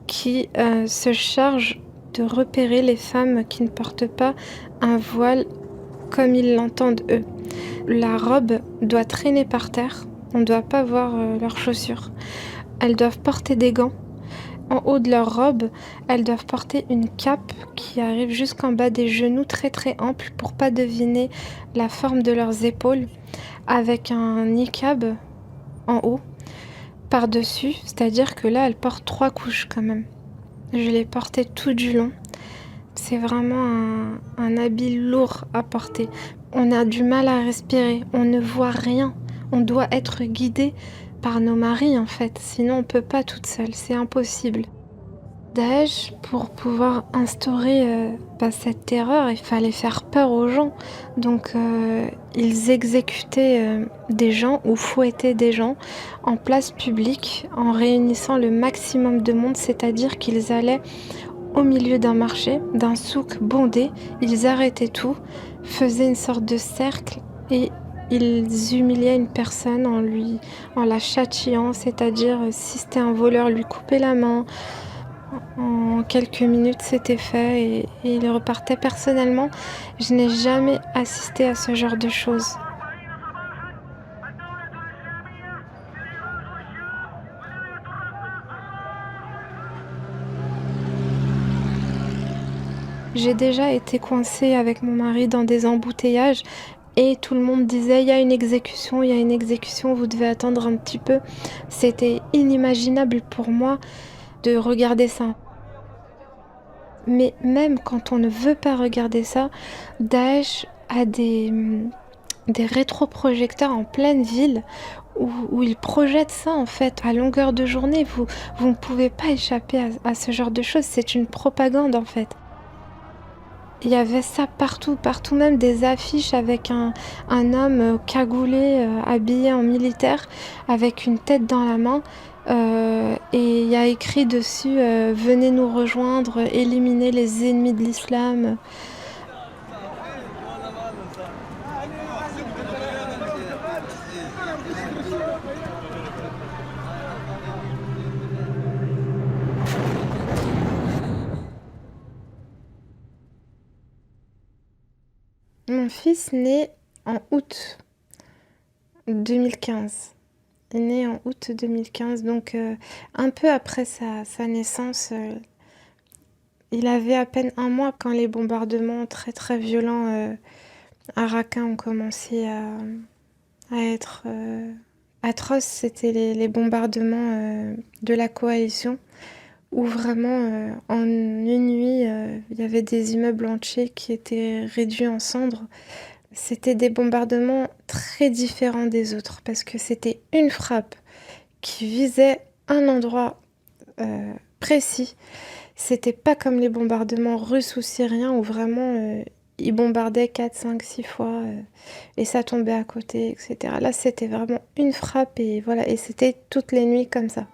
qui se charge de repérer les femmes qui ne portent pas un voile comme ils l'entendent eux. La robe doit traîner par terre, on ne doit pas voir leurs chaussures. Elles doivent porter des gants. En haut de leur robe, elles doivent porter une cape qui arrive jusqu'en bas des genoux, très très ample pour pas deviner la forme de leurs épaules, avec un niqab en haut, par-dessus, c'est-à-dire que là, elles portent 3 couches quand même. Je l'ai porté tout du long. C'est vraiment un habit lourd à porter. On a du mal à respirer, on ne voit rien. On doit être guidé par nos maris en fait, sinon on peut pas toute seule, c'est impossible. Daesh, pour pouvoir instaurer cette terreur, il fallait faire peur aux gens. Donc ils exécutaient des gens ou fouettaient des gens en place publique en réunissant le maximum de monde, c'est-à-dire qu'ils allaient au milieu d'un marché, d'un souk bondé, ils arrêtaient tout, faisaient une sorte de cercle et ils humiliaient une personne en la châtiant, c'est-à-dire si c'était un voleur, lui couper la main. En quelques minutes, c'était fait et il repartait. Personnellement, je n'ai jamais assisté à ce genre de choses. J'ai déjà été coincée avec mon mari dans des embouteillages et tout le monde disait: il y a une exécution, il y a une exécution, vous devez attendre un petit peu. C'était inimaginable pour moi de regarder ça. Mais même quand on ne veut pas regarder ça, Daesh a des rétroprojecteurs en pleine ville où ils projettent ça en fait à longueur de journée. Vous ne pouvez pas échapper à ce genre de choses, c'est une propagande en fait. Il y avait ça partout, partout même des affiches avec un homme cagoulé, habillé en militaire, avec une tête dans la main. Et il y a écrit dessus venez nous rejoindre, éliminer les ennemis de l'islam. Mon fils naît en août 2015. Il est né en août 2015, donc un peu après sa naissance. Il avait à peine 1 mois quand les bombardements très très violents à Raqqa ont commencé à être atroces. C'était les bombardements de la coalition où vraiment en une nuit il y avait des immeubles entiers qui étaient réduits en cendres. C'était des bombardements très différents des autres parce que c'était une frappe qui visait un endroit précis. C'était pas comme les bombardements russes ou syriens où vraiment ils bombardaient 4, 5, 6 fois et ça tombait à côté, etc. Là, c'était vraiment une frappe et voilà, et c'était toutes les nuits comme ça.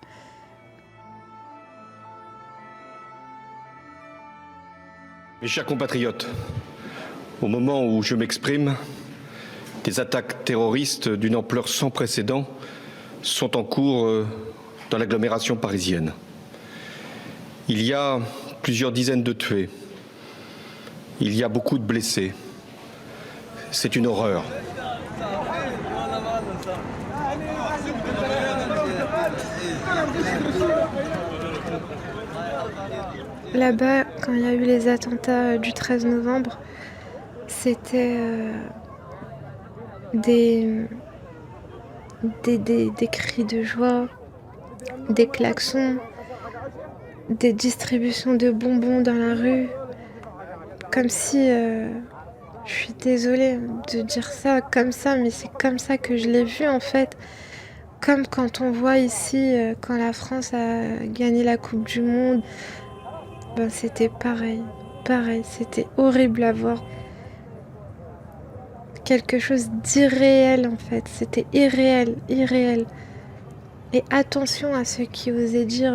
Mes chers compatriotes, au moment où je m'exprime, des attaques terroristes d'une ampleur sans précédent sont en cours dans l'agglomération parisienne. Il y a plusieurs dizaines de tués. Il y a beaucoup de blessés. C'est une horreur. Là-bas, quand il y a eu les attentats du 13 novembre, c'était des cris de joie, des klaxons, des distributions de bonbons dans la rue, comme si, je suis désolée de dire ça comme ça, mais c'est comme ça que je l'ai vu en fait. Comme quand on voit ici, quand la France a gagné la Coupe du Monde, ben c'était pareil, c'était horrible à voir. Quelque chose d'irréel en fait, c'était irréel. Et attention à ceux qui osaient dire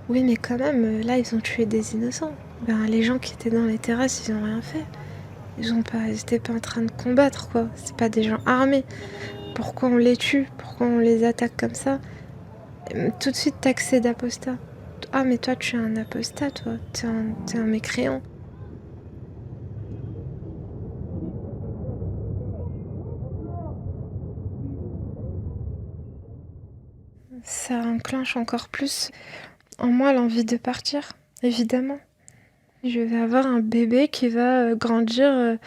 oui mais quand même là ils ont tué des innocents. Ben les gens qui étaient dans les terrasses ils ont rien fait. Ils étaient pas en train de combattre quoi. C'est pas des gens armés. Pourquoi on les tue? Pourquoi on les attaque comme ça? Tout de suite taxé d'apostat. Ah mais toi tu es un apostat toi, t'es un mécréant. Ça enclenche encore plus en moi l'envie de partir, évidemment. Je vais avoir un bébé qui va grandir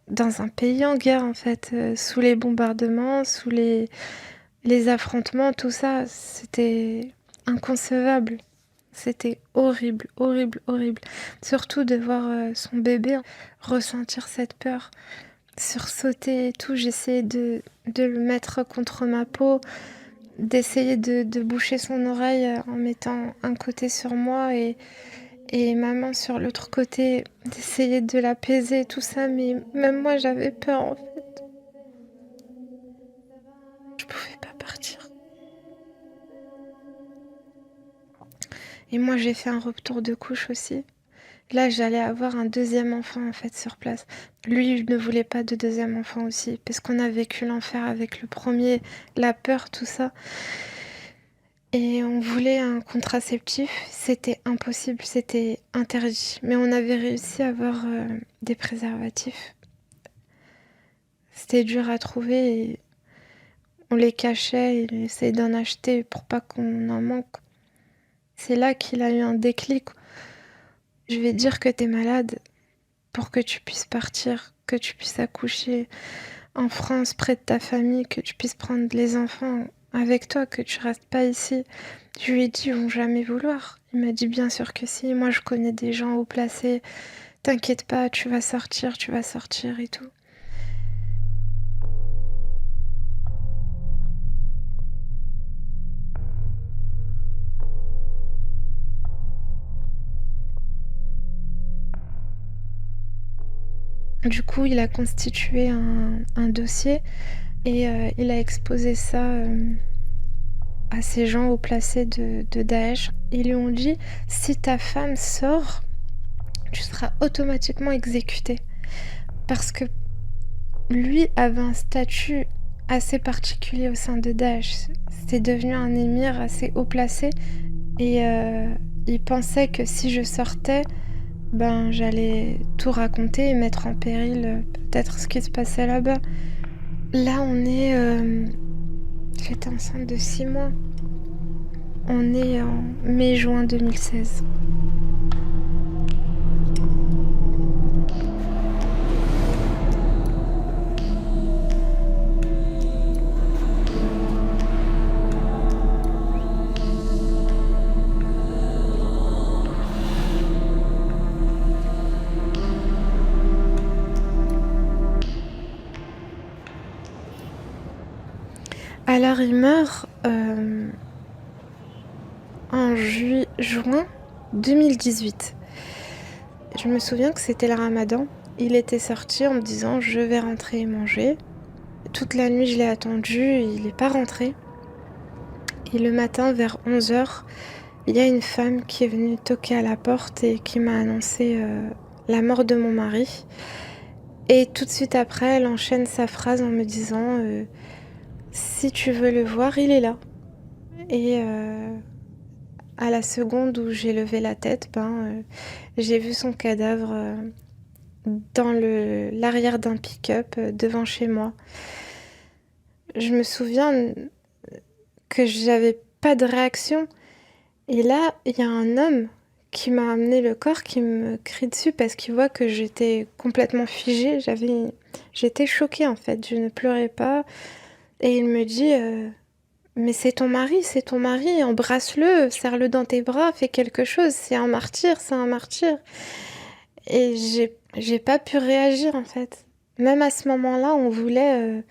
dans un pays en guerre, en fait, sous les bombardements, sous les affrontements, tout ça. C'était inconcevable. C'était horrible. Surtout de voir son bébé ressentir cette peur. sursauté et tout. J'essayais de le mettre contre ma peau, d'essayer de boucher son oreille en mettant un côté sur moi et ma main sur l'autre côté, d'essayer de l'apaiser, tout ça. Mais même moi, j'avais peur en fait. Je pouvais pas partir. Et moi, j'ai fait un retour de couche aussi. Là, j'allais avoir un deuxième enfant en fait sur place. Lui, il ne voulait pas de deuxième enfant aussi, parce qu'on a vécu l'enfer avec le premier, la peur, tout ça. Et on voulait un contraceptif, c'était impossible, c'était interdit. Mais on avait réussi à avoir des préservatifs. C'était dur à trouver et on les cachait et essayait d'en acheter pour pas qu'on en manque. C'est là qu'il a eu un déclic. Je vais dire que t'es malade pour que tu puisses partir, que tu puisses accoucher en France, près de ta famille, que tu puisses prendre les enfants avec toi, que tu restes pas ici. Je lui ai dit, ils vont jamais vouloir. Il m'a dit, bien sûr que si, moi je connais des gens haut placés, t'inquiète pas, tu vas sortir et tout. Du coup, il a constitué un dossier et il a exposé ça à ces gens haut placés de Daesh. Ils lui ont dit, si ta femme sort, tu seras automatiquement exécuté. Parce que lui avait un statut assez particulier au sein de Daesh. C'était devenu un émir assez haut placé et il pensait que si je sortais, ben j'allais tout raconter et mettre en péril peut-être ce qui se passait là-bas. Là, on est... J'étais enceinte de 6 mois. On est en mai-juin 2016. Alors, il meurt en juin 2018. Je me souviens que c'était le ramadan. Il était sorti en me disant « je vais rentrer et manger ». Toute la nuit, je l'ai attendu, il n'est pas rentré. Et le matin, vers 11h, il y a une femme qui est venue toquer à la porte et qui m'a annoncé la mort de mon mari. Et tout de suite après, elle enchaîne sa phrase en me disant si tu veux le voir, il est là. Et à la seconde où j'ai levé la tête, j'ai vu son cadavre dans l'arrière d'un pick-up devant chez moi. Je me souviens que j'avais pas de réaction. Et là, il y a un homme qui m'a amené le corps, qui me crie dessus parce qu'il voit que j'étais complètement figée. J'étais choquée en fait, je ne pleurais pas. Et il me dit mais c'est ton mari, embrasse-le, serre-le dans tes bras, fais quelque chose, c'est un martyr. Et j'ai pas pu réagir en fait. Même à ce moment-là, on voulait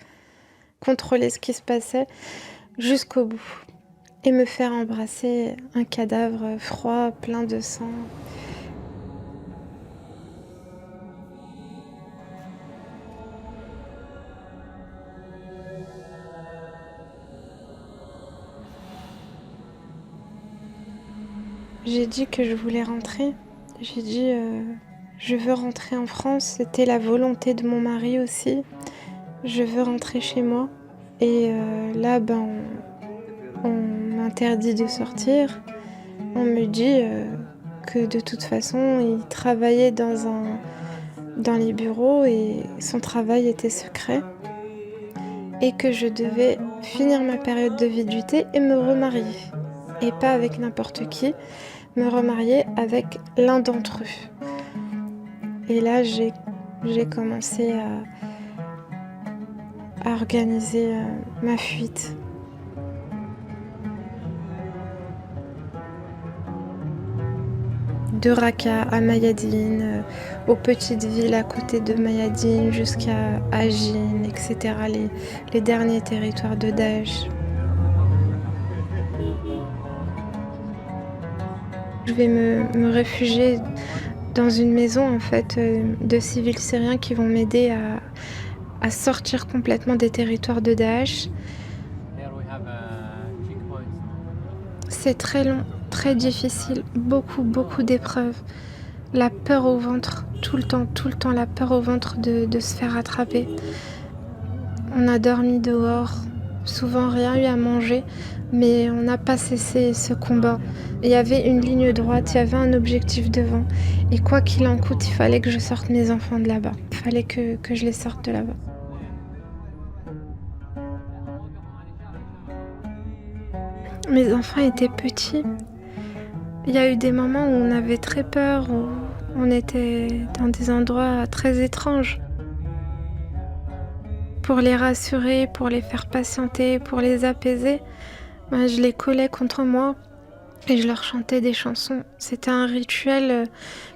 contrôler ce qui se passait jusqu'au bout. Et me faire embrasser un cadavre froid, plein de sang. J'ai dit que je voulais rentrer. J'ai dit je veux rentrer en France. C'était la volonté de mon mari aussi. Je veux rentrer chez moi. Et là, on m'interdit de sortir. On me dit que de toute façon, il travaillait dans les bureaux et son travail était secret. Et que je devais finir ma période de viduité et me remarier. Et pas avec n'importe qui, me remarier avec l'un d'entre eux. Et là, j'ai commencé à organiser ma fuite. de Raqqa à Mayadine, aux petites villes à côté de Mayadine jusqu'à Ajin, etc. Les derniers territoires de Daesh. Je vais me réfugier dans une maison en fait de civils syriens qui vont m'aider à sortir complètement des territoires de Daesh. C'est très long, très difficile, beaucoup d'épreuves. La peur au ventre, tout le temps la peur au ventre de se faire attraper. On a dormi dehors, souvent rien eu à manger, mais on n'a pas cessé ce combat. Il y avait une ligne droite, il y avait un objectif devant. Et quoi qu'il en coûte, il fallait que je sorte mes enfants de là-bas. Il fallait que je les sorte de là-bas. Mes enfants étaient petits. Il y a eu des moments où on avait très peur, où on était dans des endroits très étranges. Pour les rassurer, pour les faire patienter, pour les apaiser, je les collais contre moi et je leur chantais des chansons. C'était un rituel,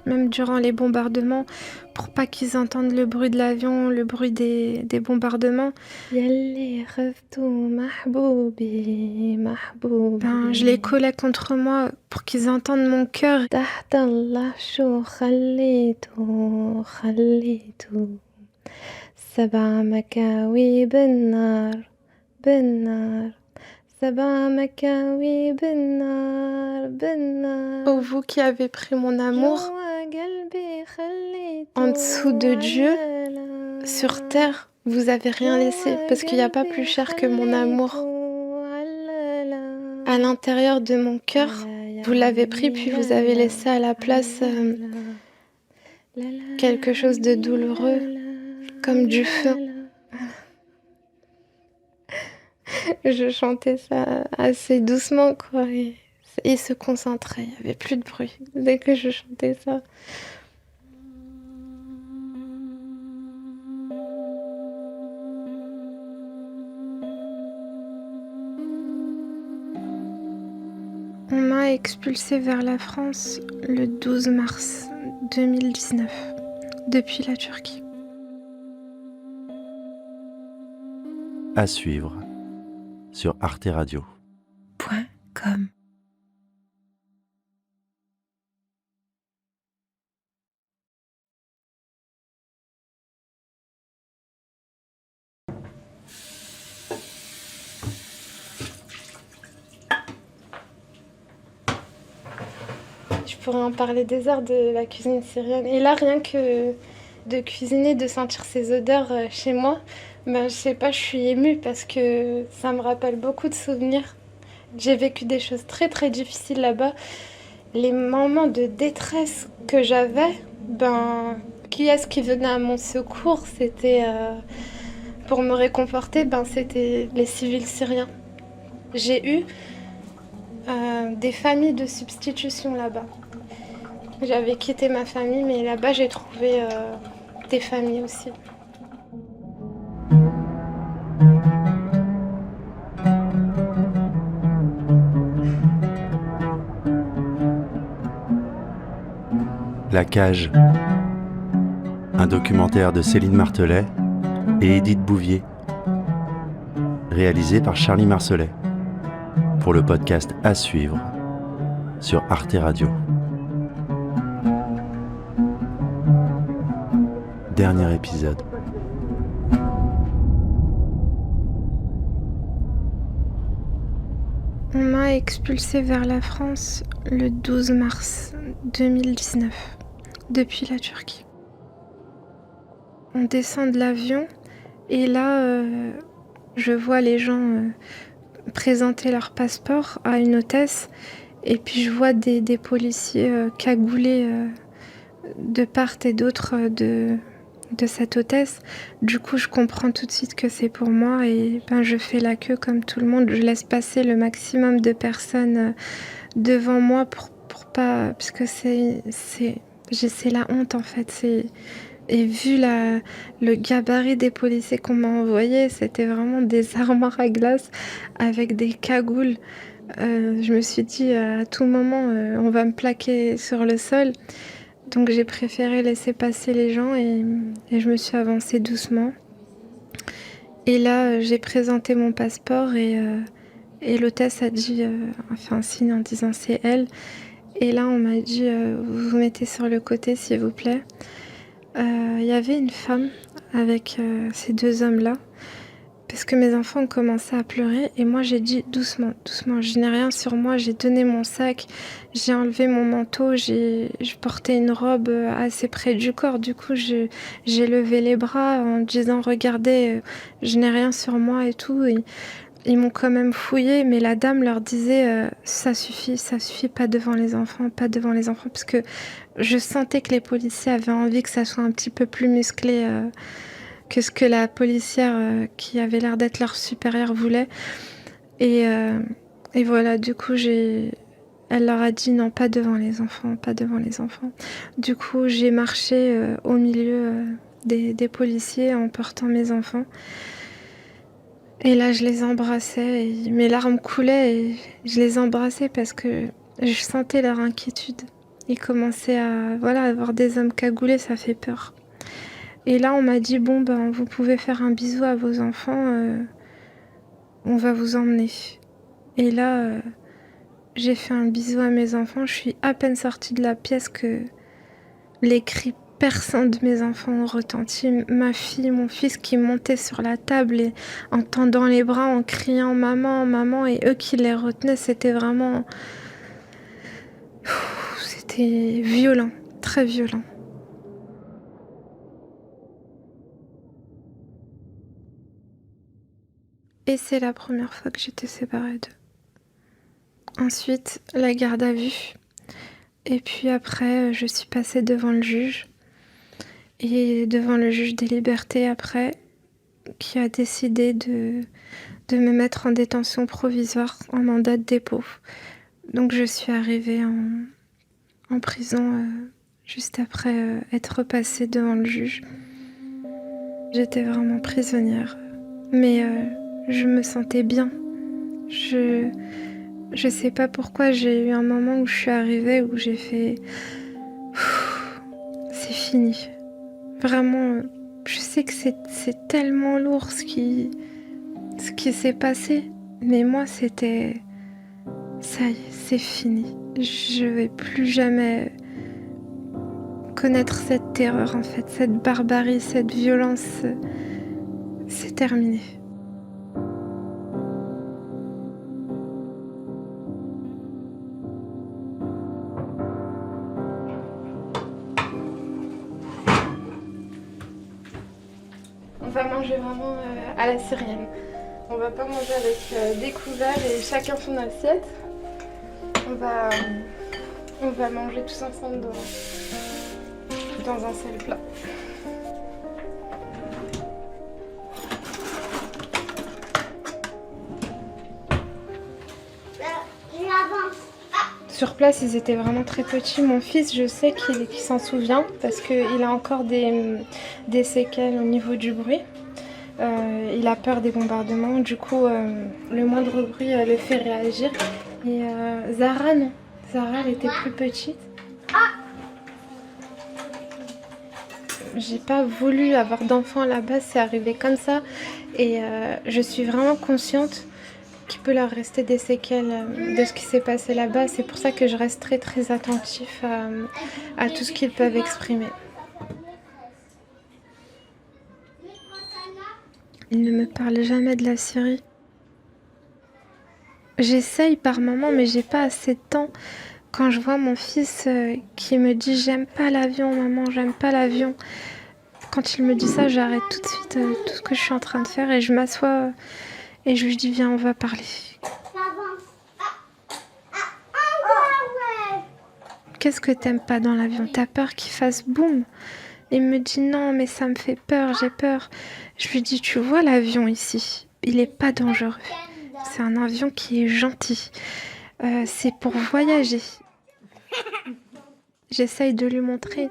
même durant les bombardements, pour pas qu'ils entendent le bruit de l'avion, le bruit des bombardements. Yalli khaftu mahboubi, mahboubi. Je les collais contre moi pour qu'ils entendent mon cœur. Tahtallah shou khallitu, khallitu. سبع مكاوي بالنار بالنار سبع مكاوي بالنار بالنار. Oh, vous qui avez pris mon amour en dessous de Dieu, sur terre, vous avez rien laissé parce qu'il n'y a pas plus cher que mon amour. À l'intérieur de mon cœur, vous l'avez pris puis vous avez laissé à la place quelque chose de douloureux. Comme du feu. Je chantais ça assez doucement, quoi. Et il se concentrait, il n'y avait plus de bruit dès que je chantais ça. On m'a expulsée vers la France le 12 mars 2019, depuis la Turquie. À suivre sur Arte Radio. .com Je pourrais en parler des heures de la cuisine syrienne. Et là, rien que de cuisiner, de sentir ces odeurs chez moi, je sais pas, je suis émue parce que ça me rappelle beaucoup de souvenirs. J'ai vécu des choses très très difficiles là-bas. Les moments de détresse que j'avais, qui est-ce qui venait à mon secours? C'était pour me réconforter, c'était les civils syriens. J'ai eu des familles de substitution là-bas. J'avais quitté ma famille, mais là-bas j'ai trouvé des familles aussi. La Cage, un documentaire de Céline Martelet et Édith Bouvier, réalisé par Charlie Marcelet, pour le podcast À suivre sur Arte Radio. Dernier épisode. On m'a expulsée vers la France le 12 mars 2019, depuis la Turquie. On descend de l'avion et là, je vois les gens présenter leur passeport à une hôtesse et puis je vois des policiers cagoulés de part et d'autre de cette hôtesse. Du coup, je comprends tout de suite que c'est pour moi et je fais la queue comme tout le monde. Je laisse passer le maximum de personnes devant moi pour pas... Parce que c'est la honte en fait. Et vu le gabarit des policiers qu'on m'a envoyé, c'était vraiment des armoires à glace avec des cagoules. Je me suis dit à tout moment, on va me plaquer sur le sol. Donc j'ai préféré laisser passer les gens et je me suis avancée doucement. Et là, j'ai présenté mon passeport et l'hôtesse a fait un signe en disant c'est elle. Et là, on m'a dit vous vous mettez sur le côté s'il vous plaît. Il y avait une femme avec ces deux hommes-là. Parce que mes enfants ont commencé à pleurer et moi j'ai dit doucement, doucement, je n'ai rien sur moi, j'ai donné mon sac, j'ai enlevé mon manteau, je portais une robe assez près du corps, du coup j'ai levé les bras en disant regardez, je n'ai rien sur moi et tout. Et ils m'ont quand même fouillé, mais la dame leur disait ça suffit, pas devant les enfants, pas devant les enfants, parce que je sentais que les policiers avaient envie que ça soit un petit peu plus musclé. Que ce que la policière qui avait l'air d'être leur supérieure voulait. Et, euh, et voilà, du coup, elle leur a dit non, pas devant les enfants, pas devant les enfants. Du coup, j'ai marché au milieu des policiers en portant mes enfants. Et là, je les embrassais, et mes larmes coulaient et je les embrassais parce que je sentais leur inquiétude. Ils commençaient à avoir des hommes cagoulés, ça fait peur. Et là, on m'a dit, bon, ben, vous pouvez faire un bisou à vos enfants, on va vous emmener. Et là, j'ai fait un bisou à mes enfants. Je suis à peine sortie de la pièce que les cris perçants de mes enfants ont retenti. Ma fille, mon fils qui montaient sur la table et en tendant les bras, en criant maman, maman, et eux qui les retenaient, c'était vraiment... C'était violent, très violent. Et c'est la première fois que j'étais séparée d'eux. Ensuite, la garde à vue. Et puis après, je suis passée devant le juge. Et devant le juge des libertés après, qui a décidé de me mettre en détention provisoire en mandat de dépôt. Donc je suis arrivée en prison juste après être passée devant le juge. J'étais vraiment prisonnière. Mais je me sentais bien. Je sais pas pourquoi j'ai eu un moment où je suis arrivée où j'ai fait c'est fini. Vraiment, je sais que c'est tellement lourd ce qui s'est passé, mais moi c'était ça y est, c'est fini. Je vais plus jamais connaître cette terreur en fait, cette barbarie, cette violence. C'est terminé. On va manger vraiment à la syrienne. On va pas manger avec des couverts et chacun son assiette. On va manger tous ensemble dans un seul plat. Sur place, ils étaient vraiment très petits. Mon fils, je sais qu'il s'en souvient parce qu'il a encore des séquelles au niveau du bruit. Il a peur des bombardements. Du coup, le moindre bruit le fait réagir. Et Zara, non. Zara, elle était plus petite. J'ai pas voulu avoir d'enfants là-bas, c'est arrivé comme ça. Et je suis vraiment consciente qu'il peut leur rester des séquelles de ce qui s'est passé là-bas. C'est pour ça que je reste très très attentif à tout ce qu'ils peuvent exprimer. Ils ne me parlent jamais de la Syrie. J'essaye par moments, mais j'ai pas assez de temps. Quand je vois mon fils qui me dit « J'aime pas l'avion, maman, j'aime pas l'avion », quand il me dit ça, j'arrête tout de suite tout ce que je suis en train de faire et je m'assois et je lui dis « Viens, on va parler ». Qu'est-ce que t'aimes pas dans l'avion? T'as peur qu'il fasse boum? Il me dit non, mais ça me fait peur, j'ai peur. Je lui dis, tu vois l'avion ici, il est pas dangereux. C'est un avion qui est gentil. C'est pour voyager. J'essaye de lui montrer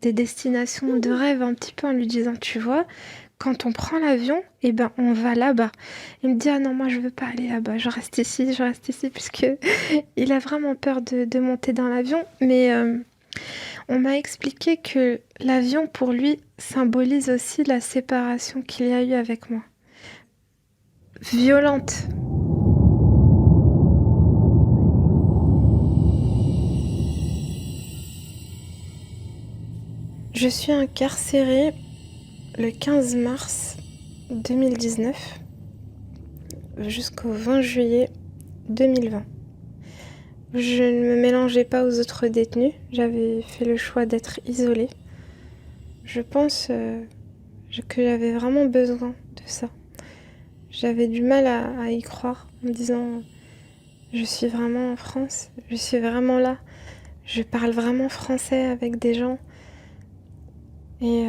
des destinations de rêve un petit peu en lui disant, tu vois, quand on prend l'avion, eh ben, on va là-bas. Il me dit, ah non, moi, je veux pas aller là-bas, je reste ici, puisque il a vraiment peur de monter dans l'avion. Mais on m'a expliqué que l'avion, pour lui, symbolise aussi la séparation qu'il y a eu avec moi. Violente. Je suis incarcérée le 15 mars 2019 jusqu'au 20 juillet 2020. Je ne me mélangeais pas aux autres détenus, j'avais fait le choix d'être isolée. Je pense que j'avais vraiment besoin de ça. J'avais du mal à y croire en me disant je suis vraiment en France, je suis vraiment là, je parle vraiment français avec des gens. Et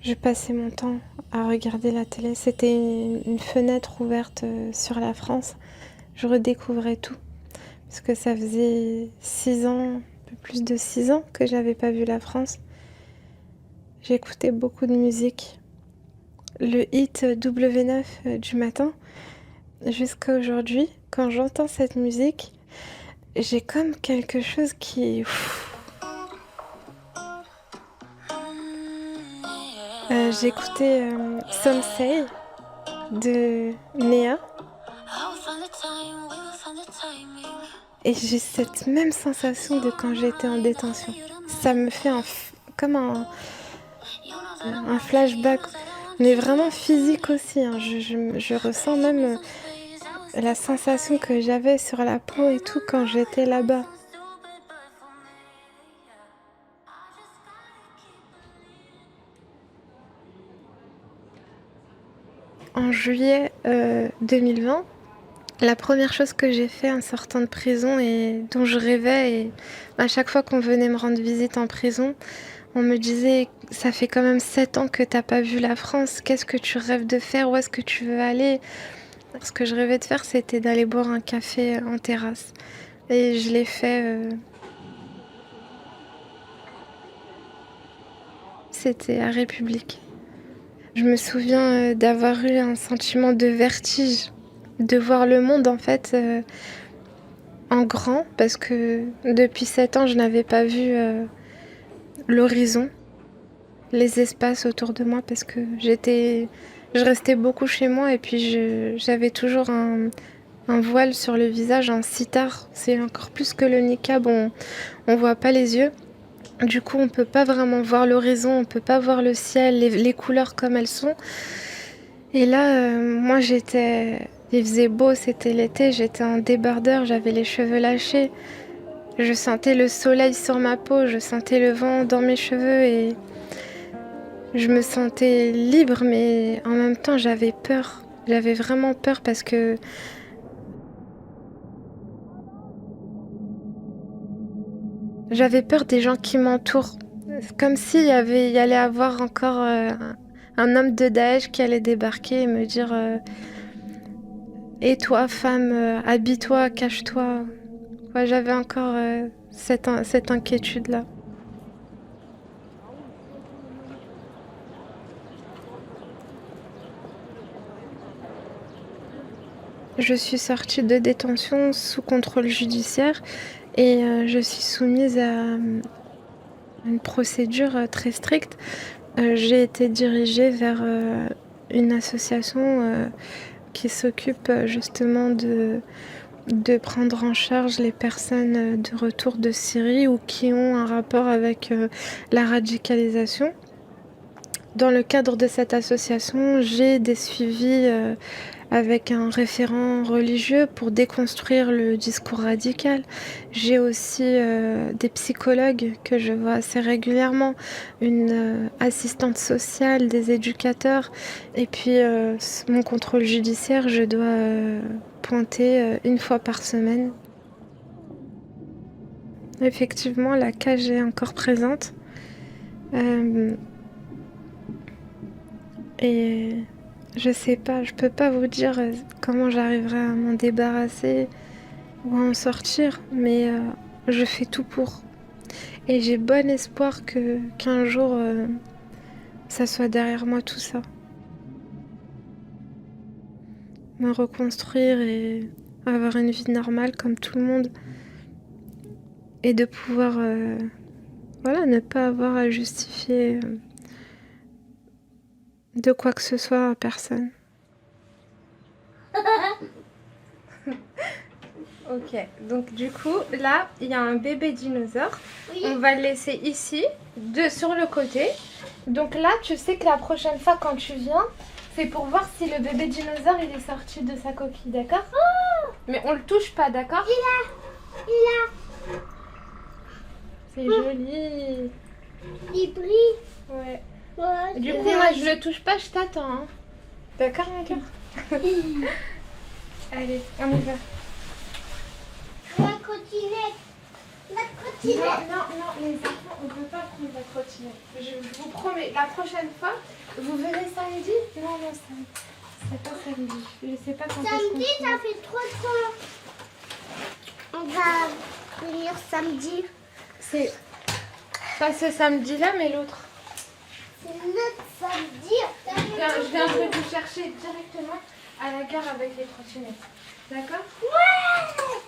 je passais mon temps à regarder la télé. C'était une fenêtre ouverte sur la France. Je redécouvrais tout. Parce que ça faisait 6 ans, un peu plus de 6 ans que j'avais pas vu la France. J'écoutais beaucoup de musique. Le hit W9 du matin, jusqu'à aujourd'hui, quand j'entends cette musique, j'ai comme quelque chose qui... J'écoutais Some Say de Néa. Et j'ai cette même sensation de quand j'étais en détention. Ça me fait comme un flashback, mais vraiment physique aussi. Hein. Je ressens même la sensation que j'avais sur la peau et tout quand j'étais là-bas. En juillet 2020, la première chose que j'ai fait en sortant de prison et dont je rêvais, et à chaque fois qu'on venait me rendre visite en prison, on me disait « ça fait quand même 7 ans que t'as pas vu la France, qu'est-ce que tu rêves de faire, où est-ce que tu veux aller ?» Ce que je rêvais de faire, c'était d'aller boire un café en terrasse. Et je l'ai fait. C'était à République. Je me souviens d'avoir eu un sentiment de vertige, de voir le monde en fait en grand, parce que depuis 7 ans, je n'avais pas vu l'horizon, les espaces autour de moi, parce que je restais beaucoup chez moi et puis j'avais toujours un voile sur le visage, un sitar. C'est encore plus que le niqab, on voit pas les yeux. Du coup, on peut pas vraiment voir l'horizon, on peut pas voir le ciel, les couleurs comme elles sont. Et là, moi, il faisait beau, c'était l'été, j'étais en débardeur, j'avais les cheveux lâchés. Je sentais le soleil sur ma peau, je sentais le vent dans mes cheveux et je me sentais libre, mais en même temps, j'avais peur. J'avais vraiment peur parce que j'avais peur des gens qui m'entourent. Comme s'il y allait avoir encore un homme de Daesh qui allait débarquer et me dire et toi, femme, habille-toi, cache-toi. Ouais, j'avais encore cette inquiétude-là. Je suis sortie de détention sous contrôle judiciaire et je suis soumise à une procédure très stricte. J'ai été dirigée vers une association qui s'occupe justement de prendre en charge les personnes de retour de Syrie ou qui ont un rapport avec la radicalisation. Dans le cadre de cette association, j'ai des suivis avec un référent religieux pour déconstruire le discours radical. J'ai aussi des psychologues que je vois assez régulièrement, une assistante sociale, des éducateurs. Et puis mon contrôle judiciaire, je dois pointer une fois par semaine. Effectivement, la cage est encore présente. Et je sais pas, je peux pas vous dire comment j'arriverai à m'en débarrasser ou à en sortir, mais je fais tout pour. Et j'ai bon espoir qu'un jour, ça soit derrière moi tout ça. me reconstruire et avoir une vie normale comme tout le monde. Et de pouvoir ne pas avoir à justifier de quoi que ce soit à personne. Ok, donc du coup, là, il y a un bébé dinosaure. Oui. On va le laisser ici, sur le côté. Donc là, tu sais que la prochaine fois quand tu viens, c'est pour voir si le bébé dinosaure il est sorti de sa coquille, d'accord? Mais on le touche pas, d'accord? Il C'est joli. brille. Ouais. Ouais, Du c'est coup, vrai. moi, je le touche pas, je t'attends. Hein. D'accord, mon cœur? Allez, on y va. La trottinette. La Non, trottinette. non, les enfants, on ne peut pas prendre la trottinette. Je vous promets, la prochaine fois, vous verrez samedi? Non, c'est pas samedi. Je sais pas quand est-ce qu'on Samedi, fait. ça fait trop temps. On va venir samedi. C'est pas ce samedi-là, mais l'autre. C'est notre samedi. Je viendrai vous chercher directement à la gare avec les trottinettes. D'accord? Ouais.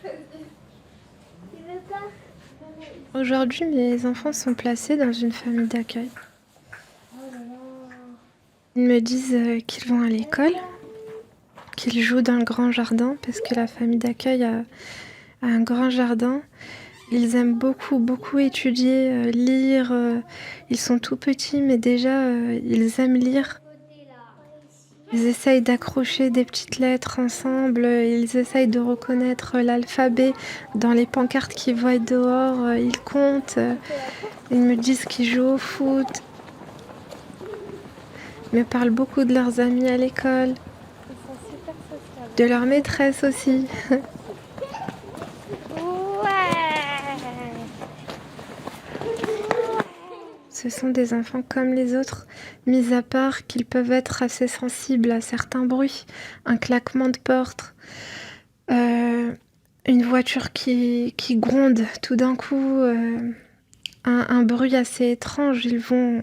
Tu veux pas? Aujourd'hui, mes enfants sont placés dans une famille d'accueil. Ils me disent qu'ils vont à l'école, qu'ils jouent dans le grand jardin, parce que la famille d'accueil a un grand jardin. Ils aiment beaucoup, beaucoup étudier, lire. Ils sont tout petits, mais déjà, ils aiment lire. Ils essayent d'accrocher des petites lettres ensemble. Ils essayent de reconnaître l'alphabet dans les pancartes qu'ils voient dehors. Ils comptent. Ils me disent qu'ils jouent au foot. Ils me parlent beaucoup de leurs amis à l'école. De leur maîtresse aussi. Ce sont des enfants comme les autres, mis à part qu'ils peuvent être assez sensibles à certains bruits, un claquement de porte, une voiture qui gronde tout d'un coup, un bruit assez étrange. Ils vont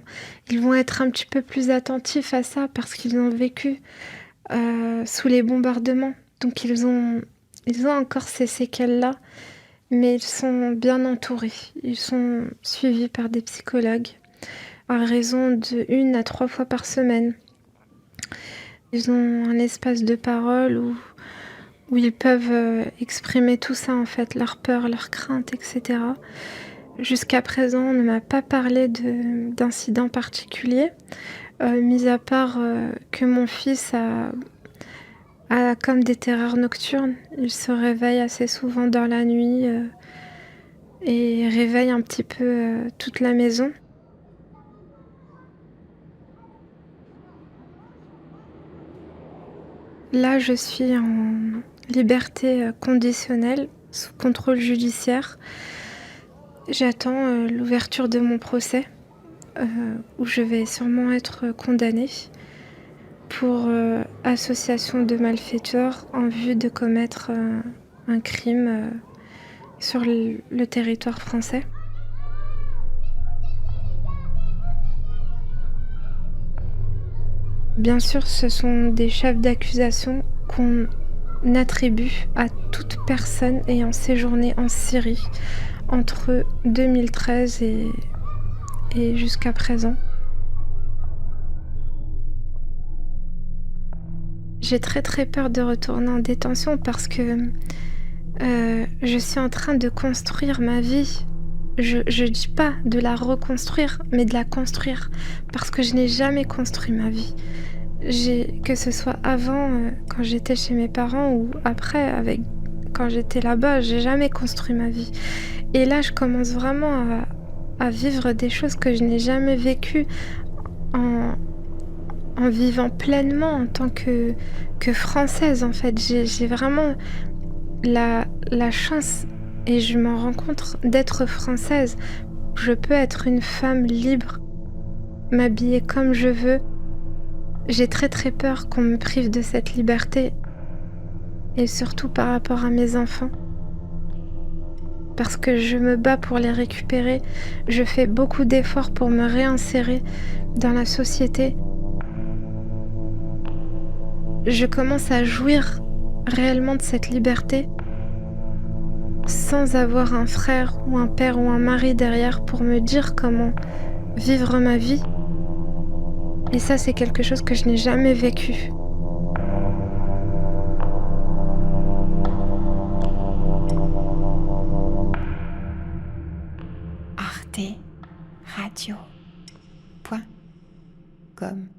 être un petit peu plus attentifs à ça parce qu'ils ont vécu sous les bombardements. Donc ils ont encore ces séquelles-là, mais ils sont bien entourés. Ils sont suivis par des psychologues à raison de 1 à 3 fois par semaine. Ils ont un espace de parole où ils peuvent exprimer tout ça en fait, leurs peurs, leurs craintes, etc. Jusqu'à présent, on ne m'a pas parlé d'incidents particuliers, mis à part que mon fils a comme des terreurs nocturnes. Il se réveille assez souvent dans la nuit et réveille un petit peu toute la maison. Là, je suis en liberté conditionnelle, sous contrôle judiciaire. J'attends l'ouverture de mon procès, où je vais sûrement être condamnée pour association de malfaiteurs en vue de commettre un crime sur le territoire français. Bien sûr, ce sont des chefs d'accusation qu'on attribue à toute personne ayant séjourné en Syrie entre 2013 et jusqu'à présent. J'ai très très peur de retourner en détention parce que je suis en train de construire ma vie. Je dis pas de la reconstruire, mais de la construire. Parce que je n'ai jamais construit ma vie. Que ce soit avant, quand j'étais chez mes parents, ou après, quand j'étais là-bas, j'ai jamais construit ma vie. Et là, je commence vraiment à vivre des choses que je n'ai jamais vécues en vivant pleinement en tant que Française, en fait. J'ai vraiment la chance, et je m'en rends compte, d'être Française. Je peux être une femme libre, m'habiller comme je veux. J'ai très très peur qu'on me prive de cette liberté, et surtout par rapport à mes enfants. Parce que je me bats pour les récupérer, je fais beaucoup d'efforts pour me réinsérer dans la société. je commence à jouir réellement de cette liberté sans avoir un frère ou un père ou un mari derrière pour me dire comment vivre ma vie. Et ça, c'est quelque chose que je n'ai jamais vécu. arteradio.com